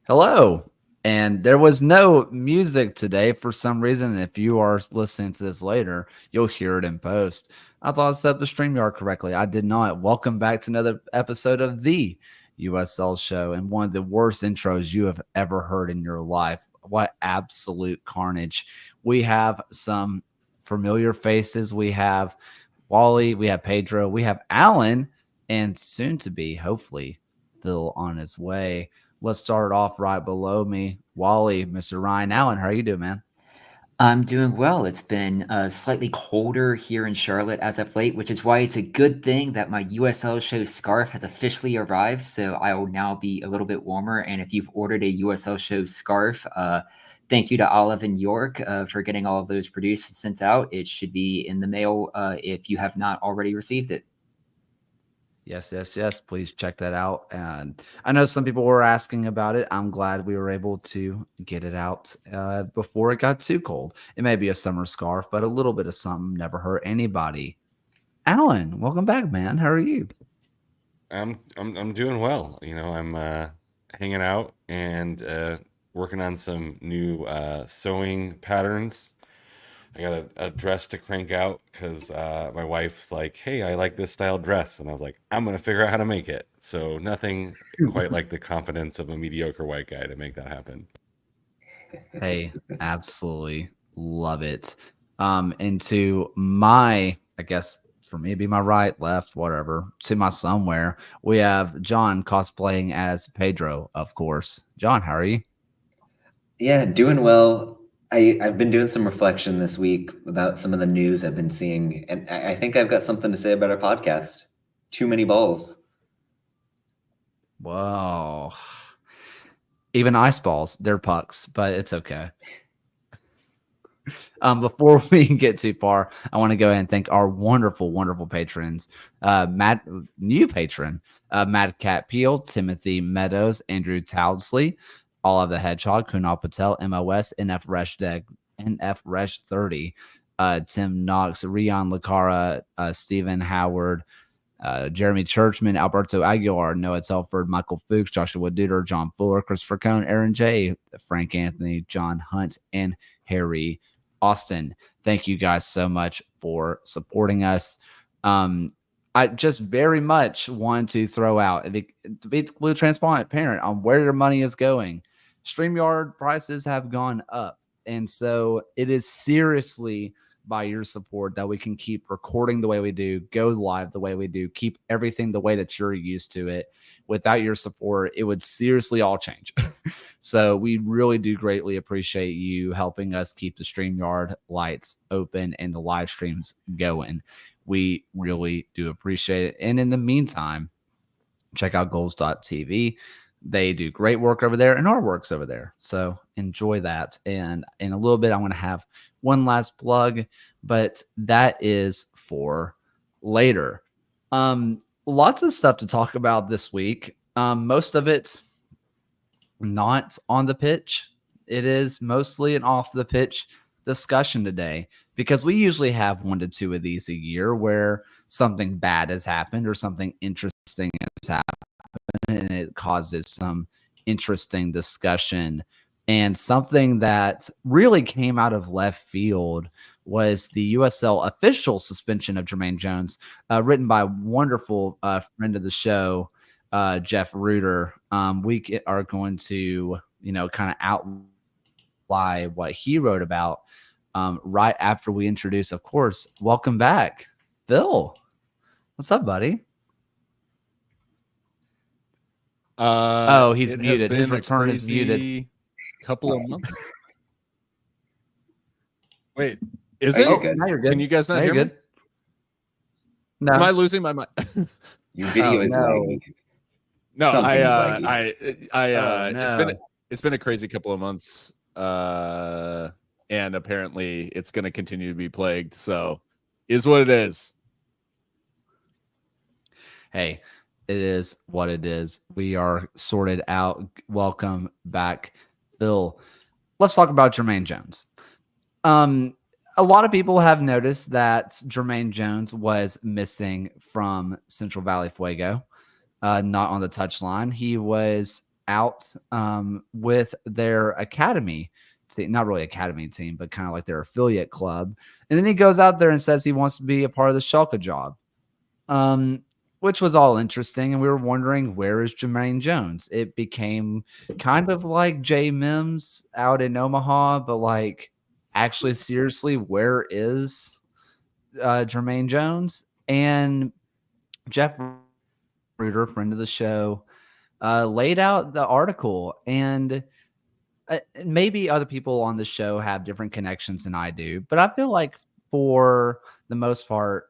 Hello. And there was no music today for some reason. If you are listening to this later, you'll hear it in post. I thought I set up the StreamYard correctly. I did not. Welcome back to another episode of the USL show and one of the worst intros you have ever heard in your life. What absolute carnage. We have some familiar faces. We have Wally, we have Pedro, we have Alan, and soon to be, hopefully, Phil on his way. Let's start off right below me. Wally, Mr. Ryan Allen, how are you doing, man? I'm doing well. It's been slightly colder here in Charlotte as of late, which is why it's a good thing that my USL show scarf has officially arrived. So I will now be a little bit warmer. And if you've ordered a USL show scarf, thank you to Olive and York for getting all of those produced and sent out. It should be in the mail if you have not already received it. Yes, yes, yes. Please check that out. And I know some people were asking about it. I'm glad we were able to get it out before it got too cold. It may be a summer scarf, but a little bit of something never hurt anybody. Alan, welcome back, man. How are you? I'm doing well. I'm hanging out and working on some new sewing patterns. I got a dress to crank out because my wife's like, "Hey, I like this style dress," and I was like, "I'm gonna figure out how to make it." So nothing quite like the confidence of a mediocre white guy to make that happen. Hey, absolutely love it. And to my, I guess for me, it'd be my right, left, whatever, to my somewhere, we have John cosplaying as Pedro, of course. John, how are you? Yeah, doing well. I've been doing some reflection this week about some of the news I've been seeing, and I think I've got something to say about our podcast. Too many balls. Whoa. Even ice balls, they're pucks, but it's okay. Before we get too far, I want to go ahead and thank our wonderful, wonderful patrons. New patron, Mad Cat Peel, Timothy Meadows, Andrew Townsley, All of the Hedgehog, Kunal Patel, MOS, NF Resh Deck, NF Resh 30, Tim Knox, Rion Lacara, Stephen Howard, Jeremy Churchman, Alberto Aguilar, Noah Telford, Michael Fuchs, Joshua Duder, John Fuller, Christopher Cohn, Aaron J., Frank Anthony, John Hunt, and Harry Austin. Thank you guys so much for supporting us. I just very much want to throw out, to be completely transparent on where your money is going. StreamYard prices have gone up. And so it is seriously by your support that we can keep recording the way we do, go live the way we do, keep everything the way that you're used to it. Without your support, it would seriously all change. So we really do greatly appreciate you helping us keep the StreamYard lights open and the live streams going. We really do appreciate it. And in the meantime, check out goals.tv. They do great work over there, and our work's over there. So enjoy that. And in a little bit, I'm going to have one last plug, but that is for later. Lots of stuff to talk about this week. Most of it not on the pitch. It is mostly an off the pitch discussion today because we usually have 1 to 2 of these a year where something bad has happened or something interesting has happened and it causes some interesting discussion. And something that really came out of left field was the USL official suspension of Jermaine Jones, written by a wonderful friend of the show, Jeff Reuter. We are going to, kind of outline what he wrote about right after we introduce, of course, welcome back, Phil. What's up, buddy? He's muted. His return is muted. Couple of months. Wait, is it? Okay. Now you're good. Can you guys not hear me? No. Am I losing my mind? Your video is lagging. No, Something's no. it's been a crazy couple of months, and apparently it's going to continue to be plagued. So, is what it is. Hey, it is what it is. We are sorted out. Welcome back, Phil. Let's talk about Jermaine Jones. A lot of people have noticed that Jermaine Jones was missing from Central Valley Fuego, not on the touchline. He was out with their academy team, not really academy team, but kind of like their affiliate club. And then he goes out there and says he wants to be a part of the Schalke job, which was all interesting. And we were wondering, where is Jermaine Jones? It became kind of like Jay Mims out in Omaha, but like, actually, seriously, where is Jermaine Jones? And Jeff Reuter, friend of the show, laid out the article. And maybe other people on the show have different connections than I do, but I feel like for the most part,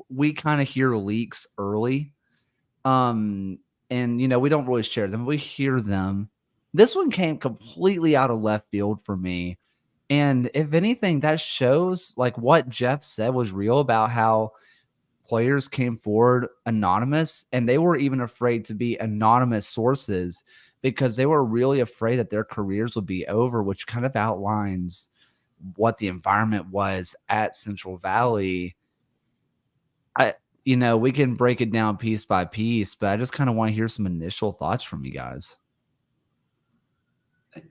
we kind of hear leaks early. And we don't really share them. We hear them. This one came completely out of left field for me. And if anything, that shows like what Jeff said was real about how players came forward anonymous, and they were even afraid to be anonymous sources because they were really afraid that their careers would be over, which kind of outlines what the environment was at Central Valley. We can break it down piece by piece, but I just kind of want to hear some initial thoughts from you guys.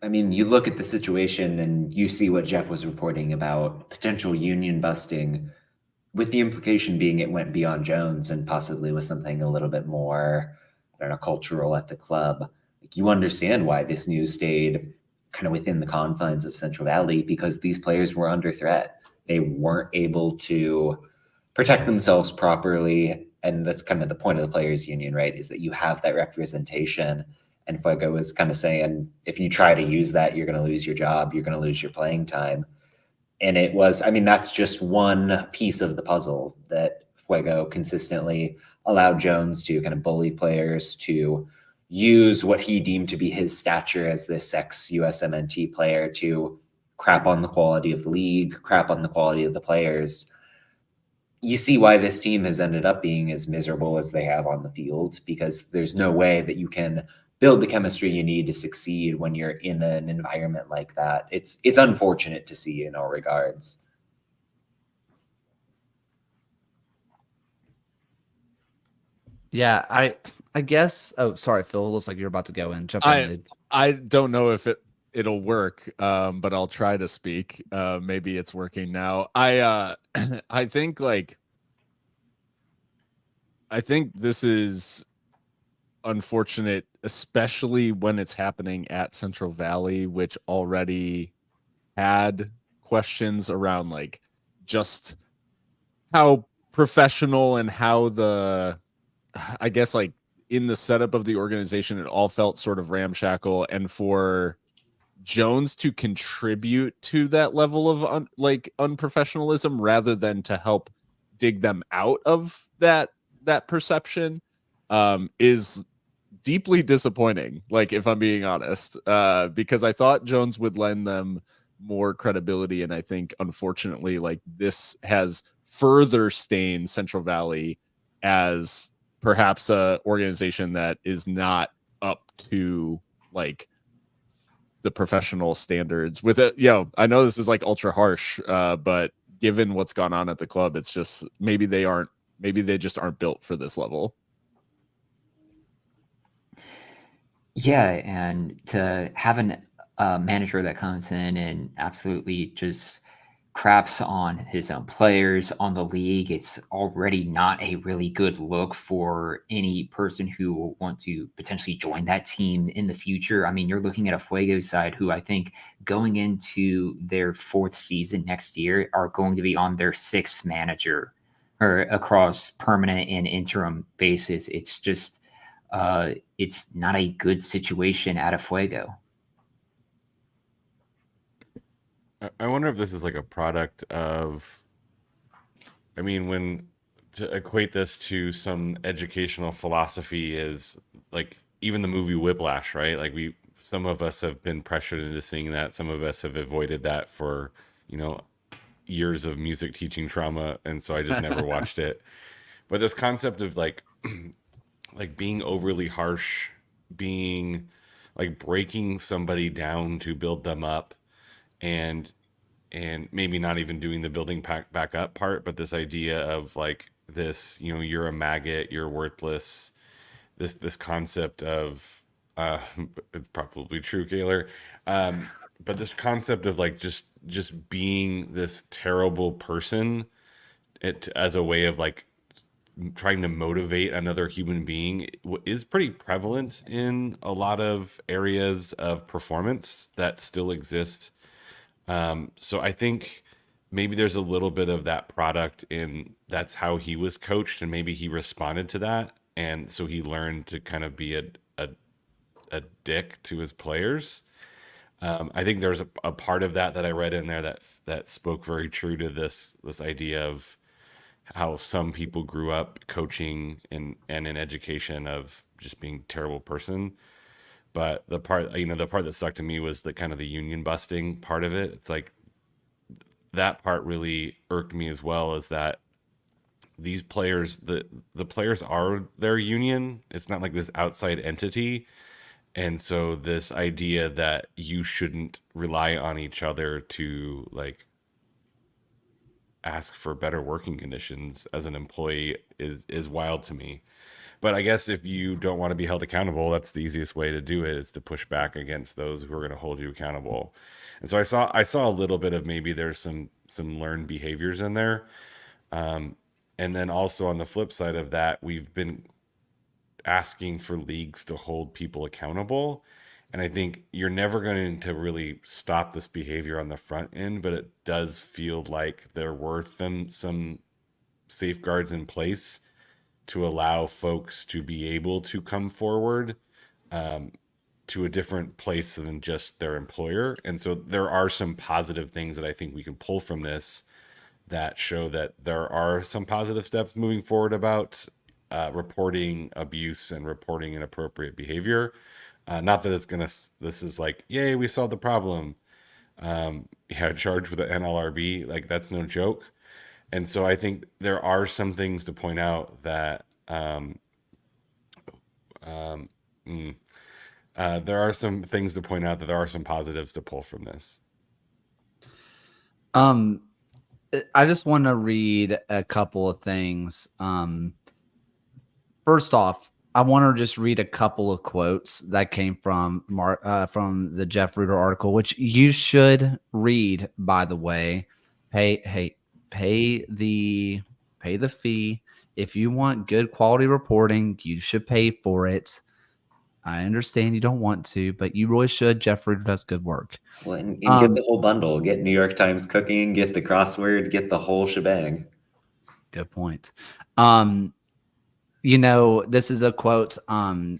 I mean, you look at the situation and you see what Jeff was reporting about potential union busting, with the implication being it went beyond Jones and possibly was something a little bit more, I don't know, cultural at the club. Like, you understand why this news stayed kind of within the confines of Central Valley, because these players were under threat. They weren't able to protect themselves properly. And that's kind of the point of the players union, right? Is that you have that representation. And Fuego was kind of saying, if you try to use that, you're going to lose your job. You're going to lose your playing time. And it was, I mean, that's just one piece of the puzzle, that Fuego consistently allowed Jones to kind of bully players, to use what he deemed to be his stature as this ex-USMNT player to crap on the quality of the league, crap on the quality of the players. You see why this team has ended up being as miserable as they have on the field, because there's no way that you can build the chemistry you need to succeed when you're in an environment like that. It's unfortunate to see in all regards. Yeah, I guess. Oh, sorry, Phil. It looks like you're about to go in. Jump in, dude. I don't know if it'll work, but I'll try to speak. Maybe it's working now. I think I think this is unfortunate, especially when it's happening at Central Valley, which already had questions around like just how professional and how I guess like in the setup of the organization, it all felt sort of ramshackle. And for Jones to contribute to that level of unprofessionalism rather than to help dig them out of that perception is deeply disappointing, like, if I'm being honest, because I thought Jones would lend them more credibility. And I think, unfortunately, like, this has further stained Central Valley as perhaps a organization that is not up to like the professional standards with it. I know this is like ultra harsh, but given what's gone on at the club, it's just maybe they just aren't built for this level. Yeah, and to have a manager that comes in and absolutely just craps on his own players, on the league, it's already not a really good look for any person who will want to potentially join that team in the future. I mean, you're looking at a Fuego side who I think going into their 4th season next year are going to be on their 6th manager, or across permanent and interim basis. It's just it's not a good situation at a Fuego. I wonder if this is like a product of, I mean, when to equate this to some educational philosophy is like even the movie Whiplash, right? Like some of us have been pressured into seeing that. Some of us have avoided that for, years of music teaching trauma. And so I just never watched it. But this concept of like being overly harsh, being like breaking somebody down to build them up, and maybe not even doing the building back up part, but this idea of like this, you're a maggot, you're worthless, this concept of Uh, it's probably true, Gaylor. But this concept of like just being this terrible person, it as a way of like trying to motivate another human being is pretty prevalent in a lot of areas of performance that still exist. So I think maybe there's a little bit of that product in that's how he was coached, and maybe he responded to that, and so he learned to kind of be a dick to his players. I think there's a part of that I read in there that spoke very true to this idea of how some people grew up coaching and in education of just being a terrible person. But the part that stuck to me was the kind of the union busting part of it. It's like that part really irked me as well, is that these players, the players are their union. It's not like this outside entity. And so this idea that you shouldn't rely on each other to like ask for better working conditions as an employee is wild to me. But I guess if you don't want to be held accountable, that's the easiest way to do it, is to push back against those who are going to hold you accountable. And so I saw a little bit of maybe there's some learned behaviors in there. And then also on the flip side of that, we've been asking for leagues to hold people accountable. And I think you're never going to really stop this behavior on the front end, but it does feel like there were some safeguards in place to allow folks to be able to come forward to a different place than just their employer. And so there are some positive things that I think we can pull from this that show that there are some positive steps moving forward about reporting abuse and reporting inappropriate behavior. Not that this is like, yay, we solved the problem. Charged with the NLRB, like that's no joke. And so I think there are some things to point out that there are some things to point out that there are some positives to pull from this. I just want to read a couple of things. First off, I want to just read a couple of quotes that came from from the Jeff Ruder article, which you should read, by the way. Pay the fee. If you want good quality reporting, you should pay for it. I understand you don't want to, but you really should. Jeff Ruder does good work. Well, and get the whole bundle. Get New York Times Cooking, get the crossword, get the whole shebang. Good point. This is a quote. I'm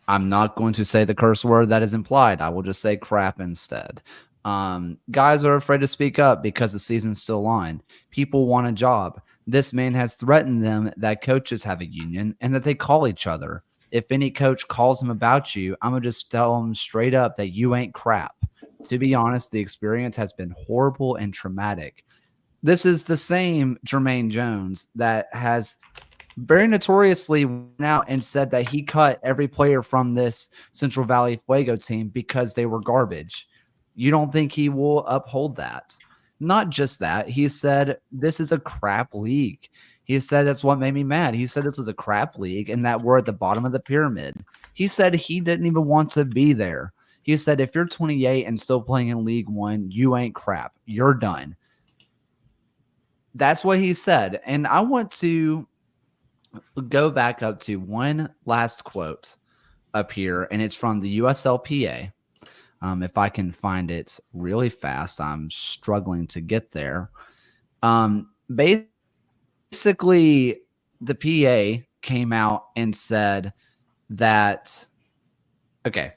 not going to say the curse word that is implied. I will just say crap instead. Guys are afraid to speak up because the season's still on. People want a job. This man has threatened them that coaches have a union and that they call each other. If any coach calls him about you, I'm going to just tell him straight up that you ain't crap. To be honest, the experience has been horrible and traumatic. This is the same Jermaine Jones that has very notoriously went out and said that he cut every player from this Central Valley Fuego team because they were garbage. You don't think he will uphold that? Not just that. He said, this is a crap league. He said, that's what made me mad. He said this was a crap league and that we're at the bottom of the pyramid. He said he didn't even want to be there. He said, if you're 28 and still playing in League One, you ain't crap. You're done. That's what he said. And I want to go back up to one last quote up here, and it's from the USLPA. If I can find it really fast, I'm struggling to get there. Basically, the PA came out and said that, okay,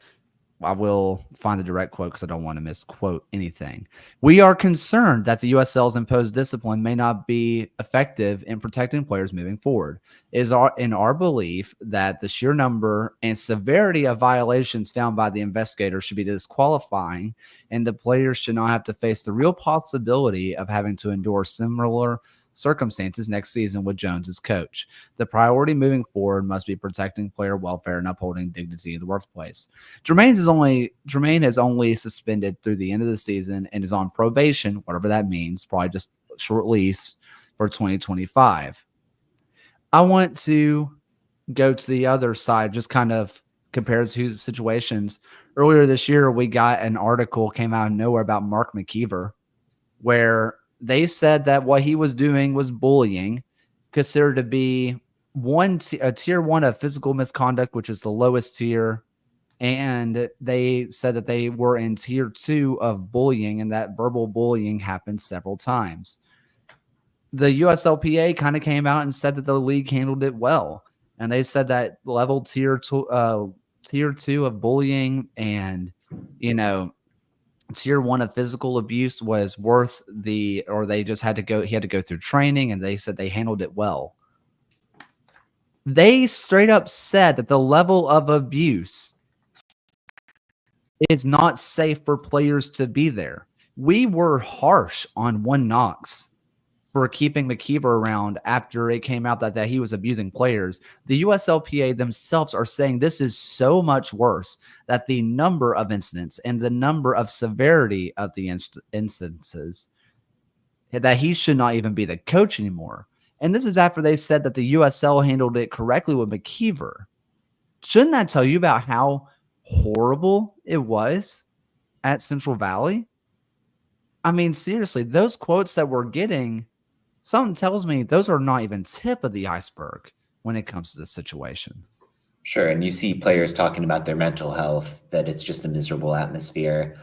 I will find the direct quote because I don't want to misquote anything. We are concerned that the USL's imposed discipline may not be effective in protecting players moving forward. It is in our belief that the sheer number and severity of violations found by the investigators should be disqualifying, and the players should not have to face the real possibility of having to endure similar circumstances next season with Jones as coach. The priority moving forward must be protecting player welfare and upholding dignity in the workplace. Jermaine is only suspended through the end of the season and is on probation, whatever that means, probably just short lease for 2025. I want to go to the other side, just kind of compared to situations. Earlier this year, we got an article came out of nowhere about Mark McKeever, where they said that what he was doing was bullying, considered to be a tier 1 of physical misconduct, which is the lowest tier. And they said that they were in tier 2 of bullying, and that verbal bullying happened several times. The USLPA kind of came out and said that the league handled it well. And they said that level tier 2 of bullying and, tier 1 of physical abuse was worth he had to go through training, and they said they handled it well. They straight up said that the level of abuse is not safe for players to be there. We were harsh on One Knox for keeping McKeever around after it came out that he was abusing players. The USLPA themselves are saying this is so much worse, that the number of incidents and the number of severity of the instances, that he should not even be the coach anymore. And this is after they said that the USL handled it correctly with McKeever. Shouldn't that tell you about how horrible it was at Central Valley? I mean, seriously, those quotes that we're getting, something tells me those are not even tip of the iceberg when it comes to this situation. Sure, and you see players talking about their mental health, that it's just a miserable atmosphere.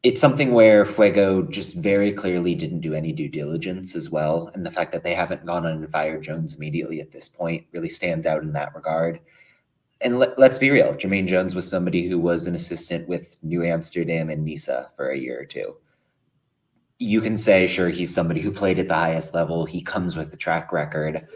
It's something where Fuego just very clearly didn't do any due diligence as well, and the fact that they haven't gone on and fired Jones immediately at this point really stands out in that regard. And let's be real, Jermaine Jones was somebody who was an assistant with New Amsterdam and Nisa for a year or two. You can say, sure, he's somebody who played at the highest level. He comes with the track record.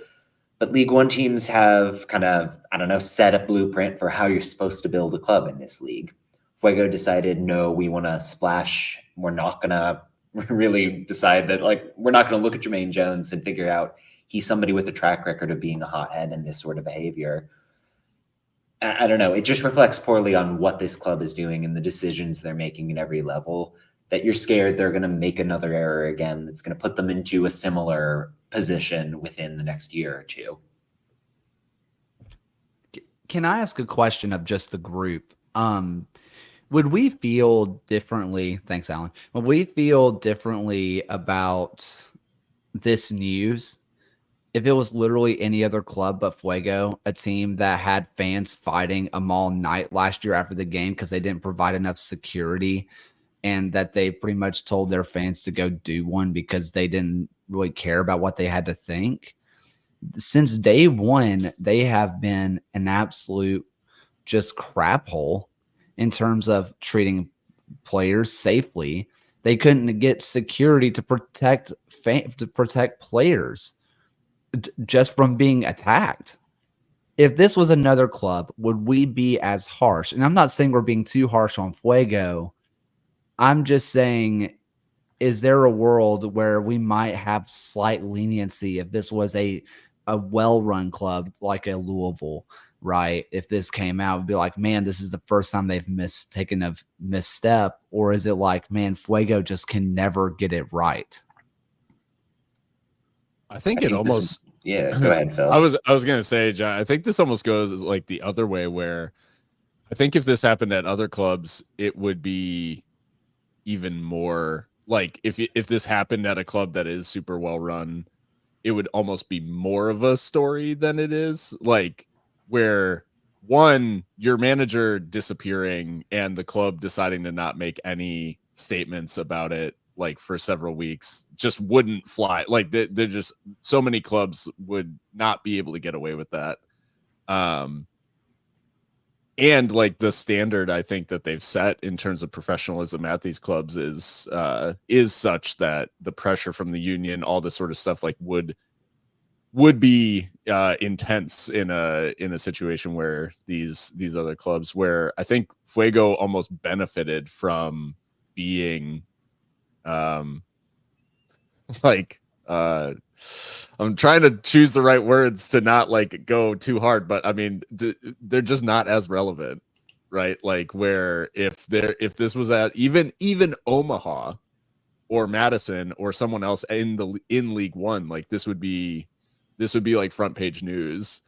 But League One teams have kind of, set a blueprint for how you're supposed to build a club in this league. Fuego decided, no, we want to splash. We're not going to really decide that, we're not going to look at Jermaine Jones and figure out he's somebody with a track record of being a hothead and this sort of behavior. I don't know. It just reflects poorly on what this club is doing and the decisions they're making at every level, that you're scared they're going to make another error again that's going to put them into a similar position within the next year or two. Can I ask a question of just the group? Would we feel differently? Thanks, Alan. Would we feel differently about this news if it was literally any other club but Fuego, a team that had fans fighting them all night last year after the game because they didn't provide enough security, and that they pretty much told their fans to go do one because they didn't really care about what they had to think? Since day one, they have been an absolute just crap hole in terms of treating players safely. They couldn't get security to protect players just from being attacked. If this was another club, would we be as harsh? And I'm not saying we're being too harsh on Fuego. I'm just saying, is there a world where we might have slight leniency if this was a well-run club like a Louisville, right? If this came out, it'd be like, man, this is the first time they've taken a misstep. Or is it like, man, Fuego just can never get it right? I think it almost. Yeah, go ahead, Phil. I was gonna say, John, I think this almost goes like the other way, where I think if this happened at other clubs, it would be even more like if this happened at a club that is super well run, it would almost be more of a story than it is. Like, where one, your manager disappearing and the club deciding to not make any statements about it, like for several weeks, just wouldn't fly. Like they're just, so many clubs would not be able to get away with that. And like the standard I think that they've set in terms of professionalism at these clubs is such that the pressure from the union, all this sort of stuff, like would be intense in a situation where these other clubs, where I think Fuego almost benefited from being I'm trying to choose the right words to not like go too hard, but I mean, they're just not as relevant, right? Like, where if this was at even Omaha or Madison or someone else in League One, like this would be like front page news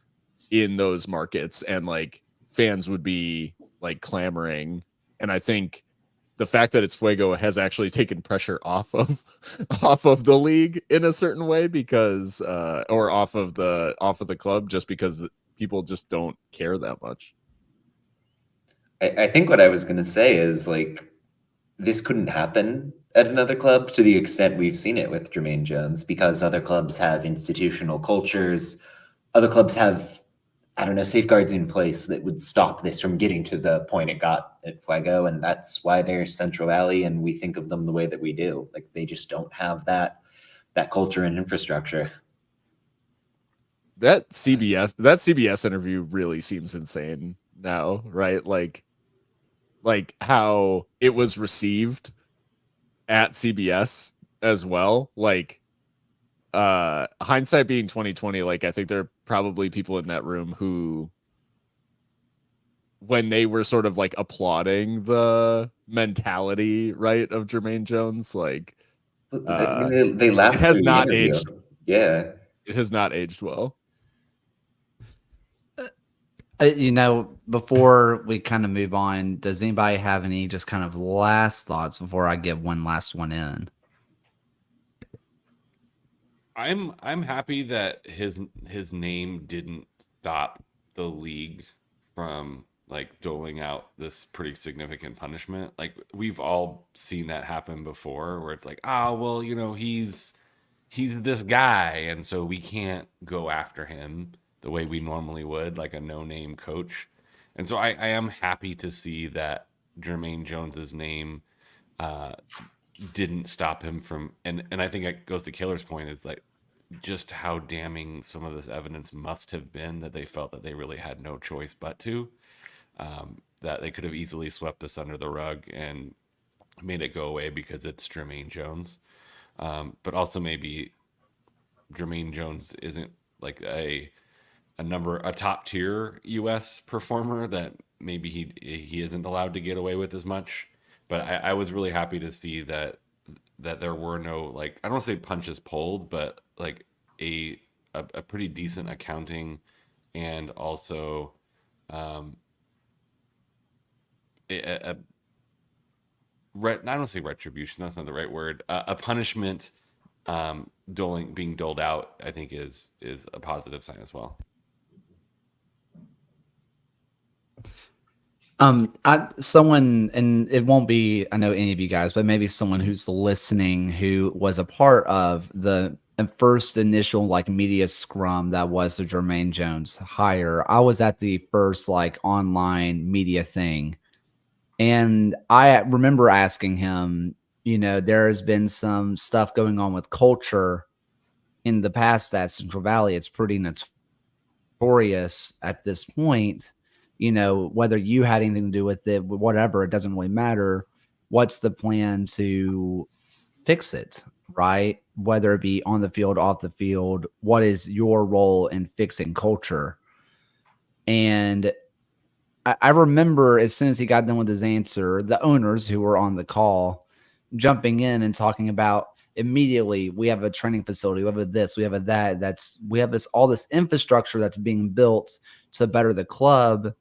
in those markets, and like fans would be like clamoring. And I think the fact that it's Fuego has actually taken pressure off of the league in a certain way, because or off of the club, just because people just don't care that much. I think what I was going to say is, like, this couldn't happen at another club to the extent we've seen it with Jermaine Jones, because other clubs have institutional cultures. Other clubs have, I don't know, safeguards in place that would stop this from getting to the point it got at Fuego. And that's why they're Central Valley and we think of them the way that we do. Like, they just don't have that culture and infrastructure. That CBS interview really seems insane now, right? Like how it was received at CBS as well. Like, hindsight being 2020, like, I think there are probably people in that room who, when they were sort of like applauding the mentality, right, of Jermaine Jones, like, they laughed it has through the not interview. aged. Yeah. It has not aged well. Before we kind of move on, does anybody have any just kind of last thoughts before I get one last one in? I'm happy that his name didn't stop the league from like doling out this pretty significant punishment. Like, we've all seen that happen before, where it's like, oh well, he's this guy, and so we can't go after him the way we normally would, like a no-name coach. And so I am happy to see that Jermaine Jones's name didn't stop him from, and I think it goes to Killer's point, is like just how damning some of this evidence must have been, that they felt that they really had no choice but to, that they could have easily swept this under the rug and made it go away because it's Jermaine Jones. But also maybe Jermaine Jones isn't like a top tier US performer, that maybe he isn't allowed to get away with as much. But I was really happy to see that there were no, like, I don't want to say punches pulled, but like a pretty decent accounting, and also I don't say retribution, that's not the right word. A punishment being doled out, I think is a positive sign as well. Someone, and it won't be, I know any of you guys, but maybe someone who's listening who was a part of the first initial like media scrum that was the Jermaine Jones hire. I was at the first like online media thing, and I remember asking him, there has been some stuff going on with culture in the past at Central Valley. It's pretty notorious at this point. Whether you had anything to do with it, whatever, it doesn't really matter. What's the plan to fix it, right? Whether it be on the field, off the field, what is your role in fixing culture? And I remember as soon as he got done with his answer, the owners who were on the call jumping in and talking about immediately, we have a training facility, we have a this, we have a that, we have all this infrastructure that's being built to better the club,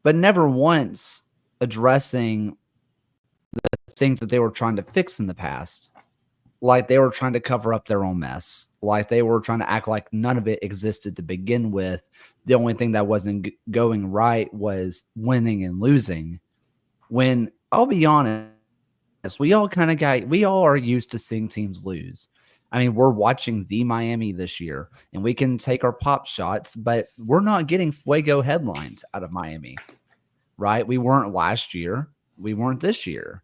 but never once addressing the things that they were trying to fix in the past. Like they were trying to cover up their own mess. Like they were trying to act like none of it existed to begin with. The only thing that wasn't going right was winning and losing. When, I'll be honest, we all are used to seeing teams lose. I mean, we're watching the Miami this year, and we can take our pop shots, but we're not getting Fuego headlines out of Miami, right? We weren't last year. We weren't this year.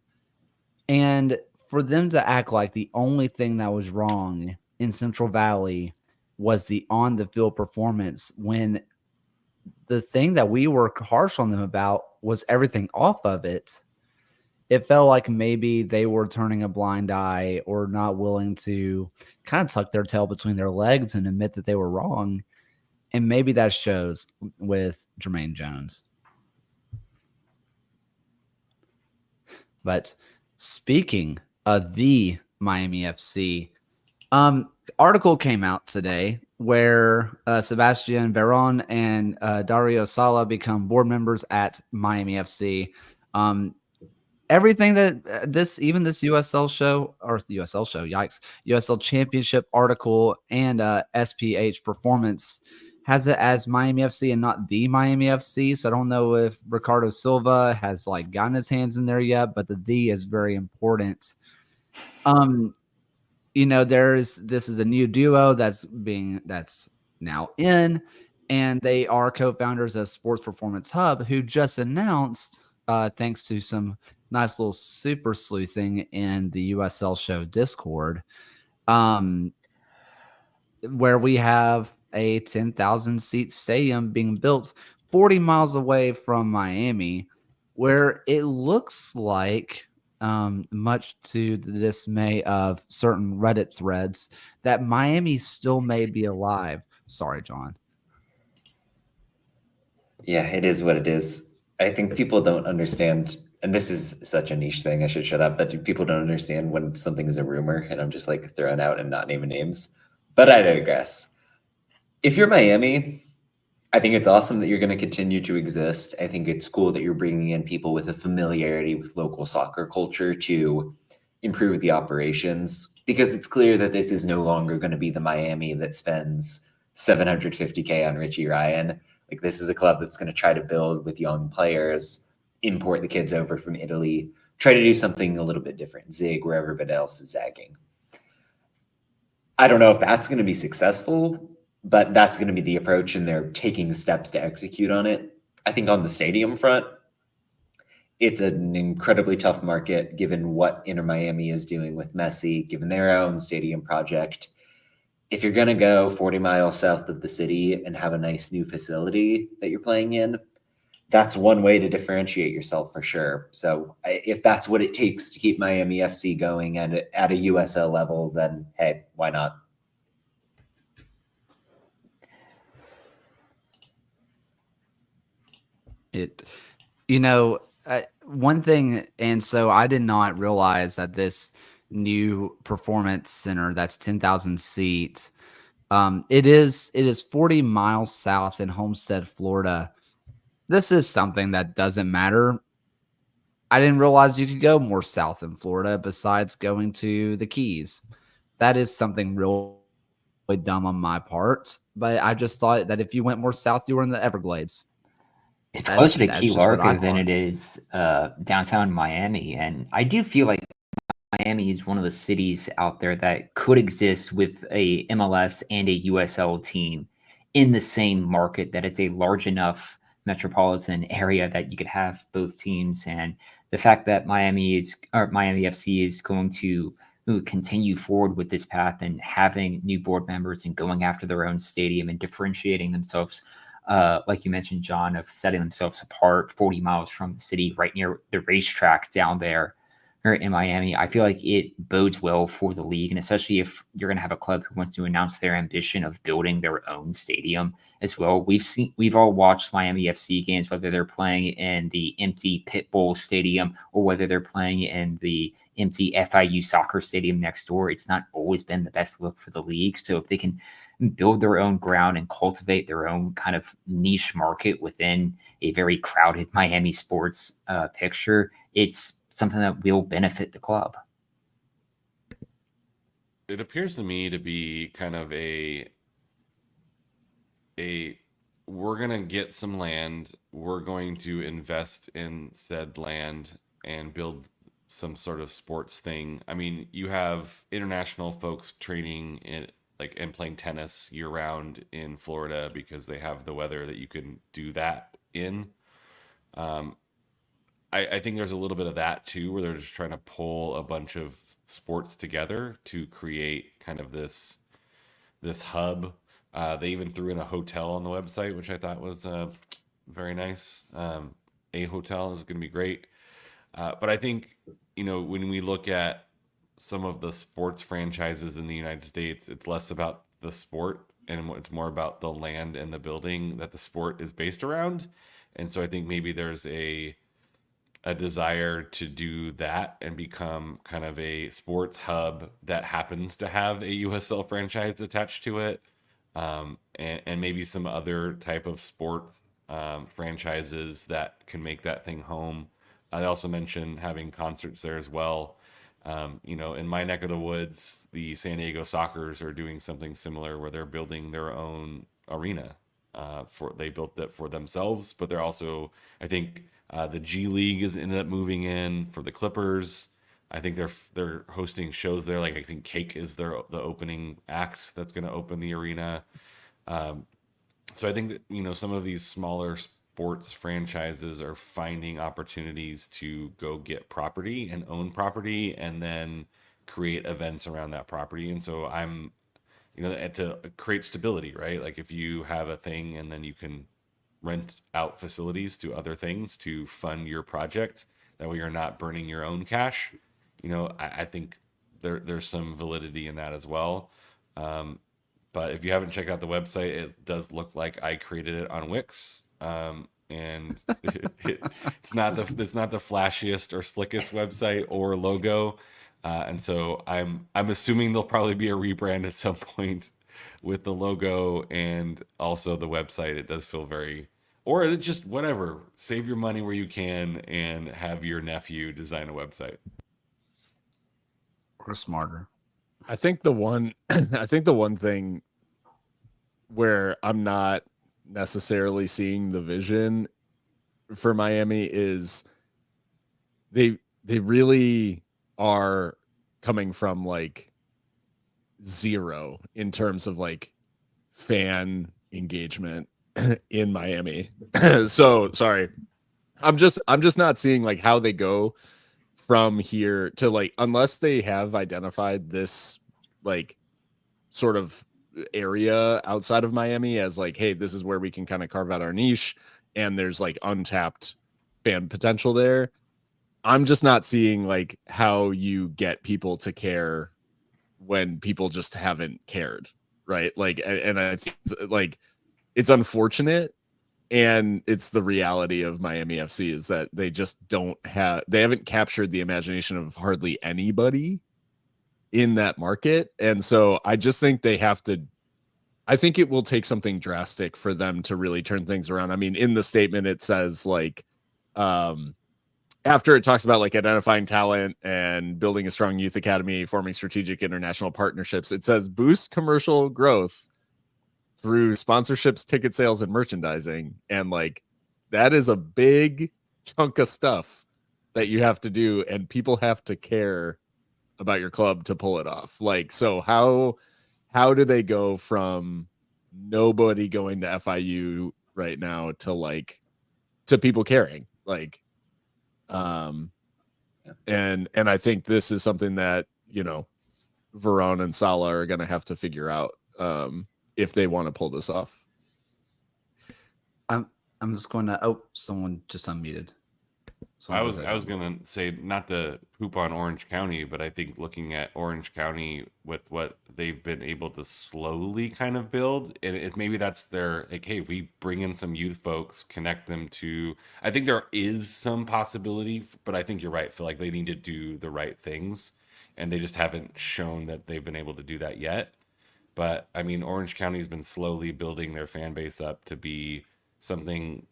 And for them to act like the only thing that was wrong in Central Valley was the on-the-field performance, when the thing that we were harsh on them about was everything off of it, it felt like maybe they were turning a blind eye or not willing to kind of tuck their tail between their legs and admit that they were wrong. And maybe that shows with Jermaine Jones. But speaking of the Miami FC, article came out today where Sebastian Veron and Dario Sala become board members at Miami FC. Everything that this USL show or USL show, yikes, USL Championship article and SPH Performance has it as Miami FC and not the Miami FC. So I don't know if Ricardo Silva has like gotten his hands in there yet, but the is very important. This is a new duo that's now in, and they are co-founders of Sports Performance Hub, who just announced, thanks to some nice little super sleuthing in the USL show Discord, where we have a 10,000 seat stadium being built 40 miles away from Miami, where it looks like, much to the dismay of certain Reddit threads, that Miami still may be alive. Sorry, John. Yeah, it is what it is. I think people don't understand, and this is such a niche thing, I should shut up, but people don't understand when something is a rumor, and I'm just like throwing out and not naming names. But I digress. If you're Miami, I think it's awesome that you're going to continue to exist. I think it's cool that you're bringing in people with a familiarity with local soccer culture to improve the operations, because it's clear that this is no longer going to be the Miami that spends $750K on Richie Ryan. Like, this is a club that's going to try to build with young players, import the kids over from Italy, try to do something a little bit different, zig where everybody else is zagging. I don't know if that's going to be successful, but that's going to be the approach, and they're taking steps to execute on it. I think on the stadium front, it's an incredibly tough market given what Inter Miami is doing with Messi, given their own stadium project. If you're going to go 40 miles south of the city and have a nice new facility that you're playing in, that's one way to differentiate yourself for sure. So if that's what it takes to keep Miami FC going at a USL level, then hey, why not? One thing, and so I did not realize that this new performance center that's 10,000 seats, it is 40 miles south in Homestead, Florida. This is something that doesn't matter. I didn't realize you could go more south in Florida besides going to the Keys. That is something really dumb on my part, but I just thought that if you went more south, you were in the Everglades. It's closer to That's Key just what I Largo than thought. it is downtown Miami. And I do feel like Miami is one of the cities out there that could exist with a MLS and a USL team in the same market, that it's a large enough metropolitan area that you could have both teams. And the fact that Miami FC is going to continue forward with this path and having new board members and going after their own stadium and differentiating themselves, like you mentioned, John, of setting themselves apart 40 miles from the city, right near the racetrack down there in Miami. I feel like it bodes well for the league, and especially if you're going to have a club who wants to announce their ambition of building their own stadium as well. We've all watched Miami FC games, whether they're playing in the empty Pitbull Stadium or whether they're playing in the empty FIU soccer stadium next door. It's not always been the best look for the league. So if they can build their own ground and cultivate their own kind of niche market within a very crowded Miami sports picture, it's something that will benefit the club. It appears to me to be kind of a we're going to get some land, we're going to invest in said land and build some sort of sports thing. I mean, you have international folks training in and playing tennis year round in Florida because they have the weather that you can do that in. I think there's a little bit of that too, where they're just trying to pull a bunch of sports together to create kind of this hub. They even threw in a hotel on the website, which I thought was very nice. A hotel is going to be great. But I think, when we look at some of the sports franchises in the United States, it's less about the sport and it's more about the land and the building that the sport is based around. And so I think maybe there's a desire to do that and become kind of a sports hub that happens to have a USL franchise attached to it. and maybe some other type of sport franchises that can make that thing home. I also mentioned having concerts there as well. In my neck of the woods, the San Diego Sockers are doing something similar where they're building their own arena. They built it for themselves, but they're also, I think, the G League has ended up moving in for the Clippers. I think they're hosting shows there. Like I think Cake is the opening act that's going to open the arena. So I think that, some of these smaller sports franchises are finding opportunities to go get property and own property and then create events around that property. And so and to create stability, right? Like if you have a thing and then you can rent out facilities to other things to fund your project, that way you're not burning your own cash. I think there's some validity in that as well. But if you haven't checked out the website, it does look like I created it on Wix. And it's not the flashiest or slickest website or logo. And so I'm assuming there'll probably be a rebrand at some point with the logo and also the website. It does feel or it's just whatever. Save your money where you can and have your nephew design a website. Or smarter. I think the one thing where I'm not necessarily seeing the vision for Miami is they really are coming from like zero in terms of like fan engagement in Miami. So sorry. I'm just not seeing like how they go from here to like, unless they have identified this like sort of area outside of Miami as like, hey, this is where we can kind of carve out our niche and there's like untapped fan potential there. I'm just not seeing like how you get people to care when people just haven't cared, right? Like, and I think like it's unfortunate, and it's the reality of Miami FC is that they just they haven't captured the imagination of hardly anybody in that market. And so I just think I think it will take something drastic for them to really turn things around. I mean, in the statement, it says like, after it talks about like identifying talent and building a strong youth academy, forming strategic international partnerships, it says boost commercial growth through sponsorships, ticket sales, and merchandising. And like, that is a big chunk of stuff that you have to do. And people have to care about your club to pull it off. Like, so how do they go from nobody going to FIU right now to people caring? Like, and I think this is something that, Verón and Sala are going to have to figure out, if they want to pull this off. I'm just going to, someone just unmuted. I was going to say, not to poop on Orange County, but I think looking at Orange County with what they've been able to slowly kind of build, and it's maybe that's their, like, hey, if we bring in some youth folks, connect them to, I think there is some possibility, but I think you're right. I feel like they need to do the right things, and they just haven't shown that they've been able to do that yet. But I mean, Orange County's been slowly building their fan base up to be something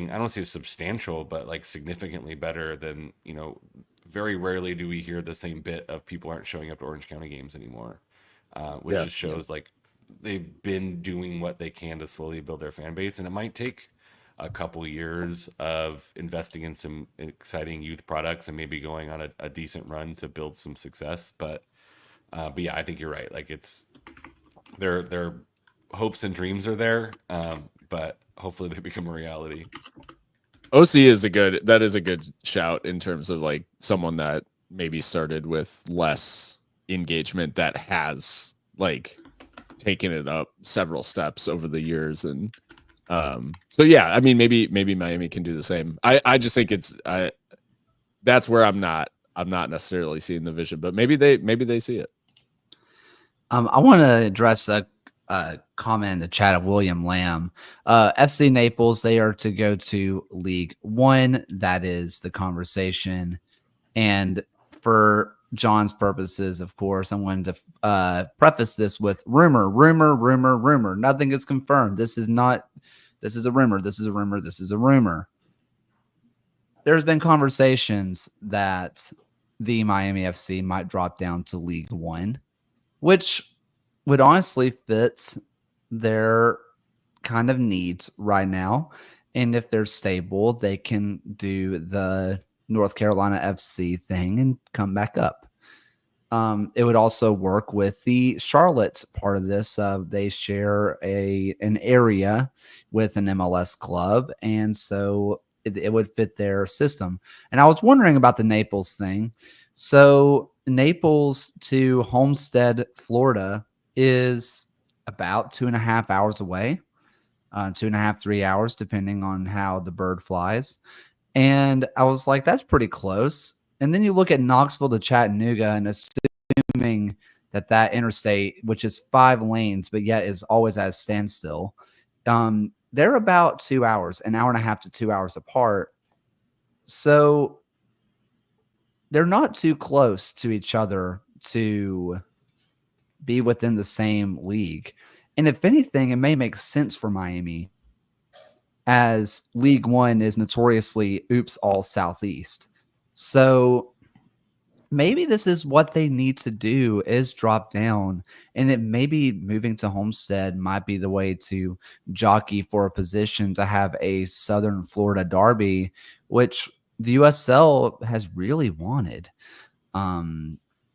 I don't say substantial, but like significantly better than, very rarely do we hear the same bit of people aren't showing up to Orange County games anymore, which just shows like they've been doing what they can to slowly build their fan base. And it might take a couple years of investing in some exciting youth products and maybe going on a decent run to build some success. But yeah, I think you're right. Like it's their hopes and dreams are there, but hopefully they become a reality. OC is a good shout in terms of like someone that maybe started with less engagement that has like taken it up several steps over the years. And so yeah, I mean, maybe Miami can do the same. I just think that's where I'm not necessarily seeing the vision, but maybe they see it. I want to address a comment in the chat of William Lamb. FC Naples, they are to go to League One. That is the conversation. And for John's purposes, of course, I wanted to preface this with rumor, rumor, rumor, rumor. Nothing is confirmed. This is a rumor. This is a rumor. This is a rumor. There's been conversations that the Miami FC might drop down to League One, which would honestly fit their kind of needs right now. And if they're stable, they can do the North Carolina FC thing and come back up. It would also work with the Charlotte part of this. They share an area with an MLS club, and so it would fit their system. And I was wondering about the Naples thing. So Naples to Homestead, Florida, is about 2.5 hours away, 2.5, 3 hours, depending on how the bird flies. And I was like, that's pretty close. And then you look at Knoxville to Chattanooga, and assuming that interstate, which is 5 lanes, but yet is always at a standstill, they're about 2 hours, an hour and a half to 2 hours apart. So they're not too close to each other to be within the same league. And if anything, it may make sense for Miami, as League One is notoriously oops all Southeast. So maybe this is what they need to do, is drop down, and it maybe moving to Homestead might be the way to jockey for a position to have a Southern Florida derby, which the USL has really wanted.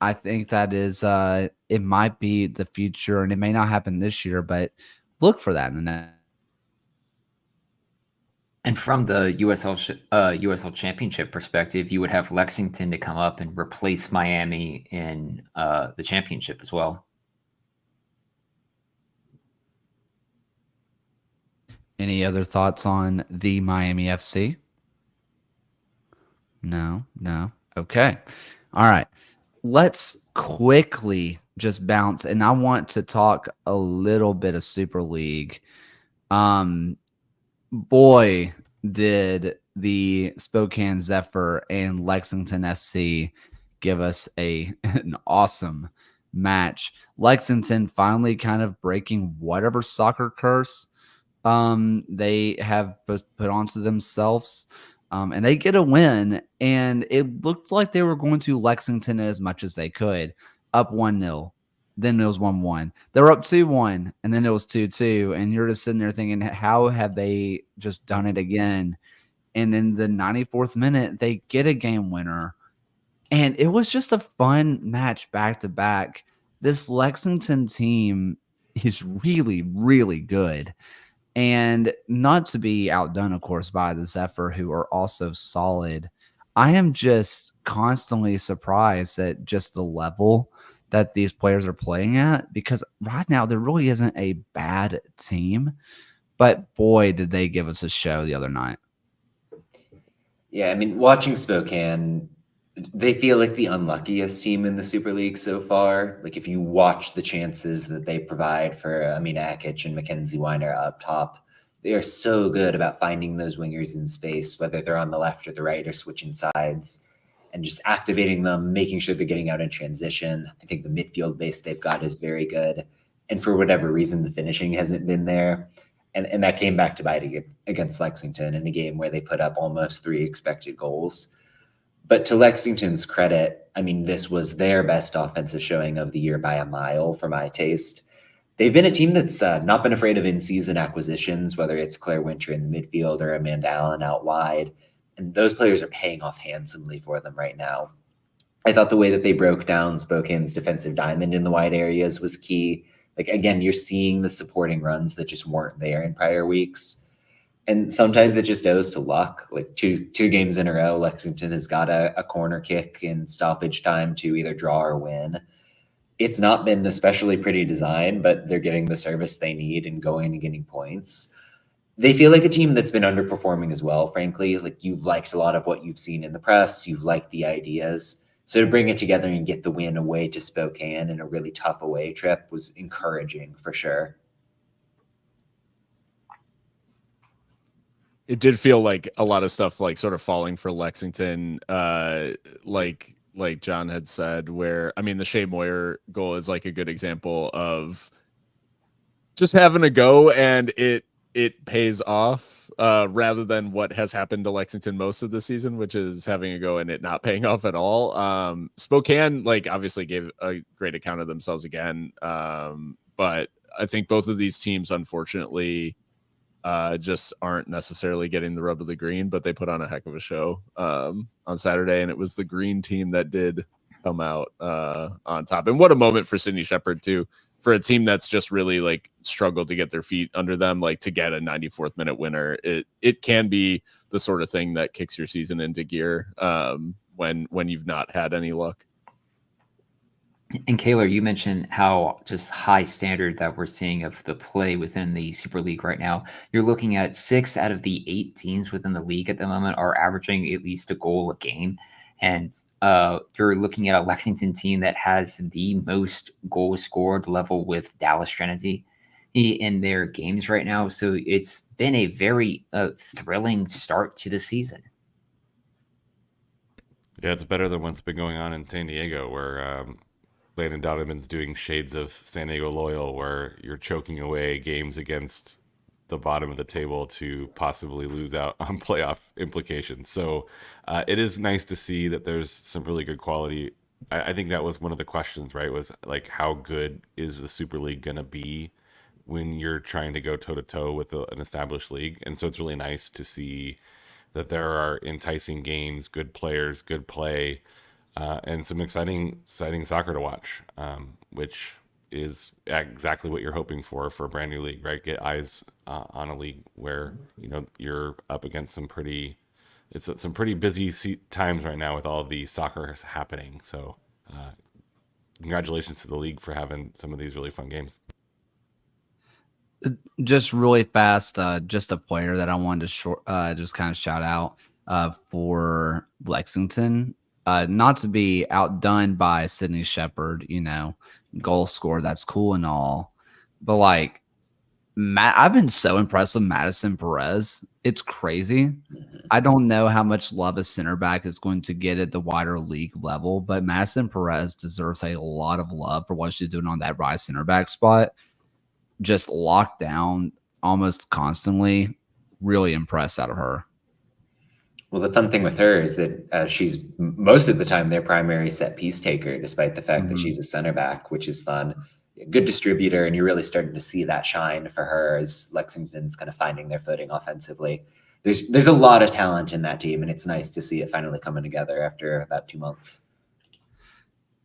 I think that is it might be the future, and it may not happen this year, but look for that in the next. And from the USL Championship perspective, you would have Lexington to come up and replace Miami in the championship as well. Any other thoughts on the Miami FC? No. Okay. All right. Let's quickly just bounce, and I want to talk a little bit of Super League. Boy, did the Spokane Zephyr and Lexington SC give us an awesome match. Lexington finally kind of breaking whatever soccer curse they have put onto themselves. And they get a win, and it looked like they were going to Lexington as much as they could. Up 1-0. Then it was 1-1. They were up 2-1, and then it was 2-2. And you're just sitting there thinking, how have they just done it again? And in the 94th minute, they get a game winner. And it was just a fun match back to back. This Lexington team is really, really good. And not to be outdone, of course, by the Zephyr, who are also solid. I am just constantly surprised at just the level that these players are playing at, because right now there really isn't a bad team. But boy, did they give us a show the other night. Yeah, I mean, watching Spokane, they feel like the unluckiest team in the Super League so far. Like, if you watch the chances that they provide for Amina Akic and Mackenzie Weiner up top, they are so good about finding those wingers in space, whether they're on the left or the right or switching sides, and just activating them, making sure they're getting out in transition. I think the midfield base they've got is very good. And for whatever reason, the finishing hasn't been there. And that came back to bite against Lexington in a game where they put up almost 3 expected goals. But to Lexington's credit, I mean, this was their best offensive showing of the year by a mile for my taste. They've been a team that's not been afraid of in-season acquisitions, whether it's Claire Winter in the midfield or Amanda Allen out wide. And those players are paying off handsomely for them right now. I thought the way that they broke down Spokane's defensive diamond in the wide areas was key. Like, again, you're seeing the supporting runs that just weren't there in prior weeks. And sometimes it just owes to luck. Like two games in a row, Lexington has got a corner kick in stoppage time to either draw or win. It's not been especially pretty design, but they're getting the service they need and going and getting points. They feel like a team that's been underperforming as well, frankly. Like, you've liked a lot of what you've seen in the press. You've liked the ideas. So to bring it together and get the win away to Spokane in a really tough away trip was encouraging for sure. It did feel like a lot of stuff like sort of falling for Lexington. Like like John had said, where I mean the Shea Moyer goal is like a good example of just having a go and it pays off rather than what has happened to Lexington most of the season, which is having a go and it not paying off at all. Spokane, like, obviously gave a great account of themselves again. But I think both of these teams, unfortunately, just aren't necessarily getting the rub of the green, but they put on a heck of a show on Saturday, and it was the green team that did come out on top. And what a moment for Sydney Shepherd too, for a team that's just really like struggled to get their feet under them, like to get a 94th minute winner. It can be the sort of thing that kicks your season into gear when you've not had any luck. And Kaylor, you mentioned how just high standard that we're seeing of the play within the Super League right now. You're looking at 6 out of the 8 teams within the league at the moment are averaging at least a goal a game. And you're looking at a Lexington team that has the most goals scored level with Dallas Trinity in their games right now. So it's been a very thrilling start to the season. Yeah, it's better than what's been going on in San Diego, where Landon Donovan's doing shades of San Diego Loyal, where you're choking away games against the bottom of the table to possibly lose out on playoff implications. So it is nice to see that there's some really good quality. I think that was one of the questions, right? Was like, how good is the Super League going to be when you're trying to go toe to toe with an established league? And so it's really nice to see that there are enticing games, good players, good play, and some exciting soccer to watch, which is exactly what you're hoping for a brand new league, right? Get eyes on a league where you're up against some pretty busy times right now with all of the soccer happening. So, congratulations to the league for having some of these really fun games. Just really fast, just a player that I wanted to just kind of shout out for Lexington. Not to be outdone by Sydney Shepherd, goal score, that's cool and all. But like, I've been so impressed with Madison Perez. It's crazy. I don't know how much love a center back is going to get at the wider league level, but Madison Perez deserves a lot of love for what she's doing on that right center back spot. Just locked down almost constantly. Really impressed out of her. Well, the fun thing with her is that she's most of the time their primary set piece taker, despite the fact that she's a center back, which is fun. Good distributor, and you're really starting to see that shine for her as Lexington's kind of finding their footing offensively. There's a lot of talent in that team, and it's nice to see it finally coming together after about 2 months.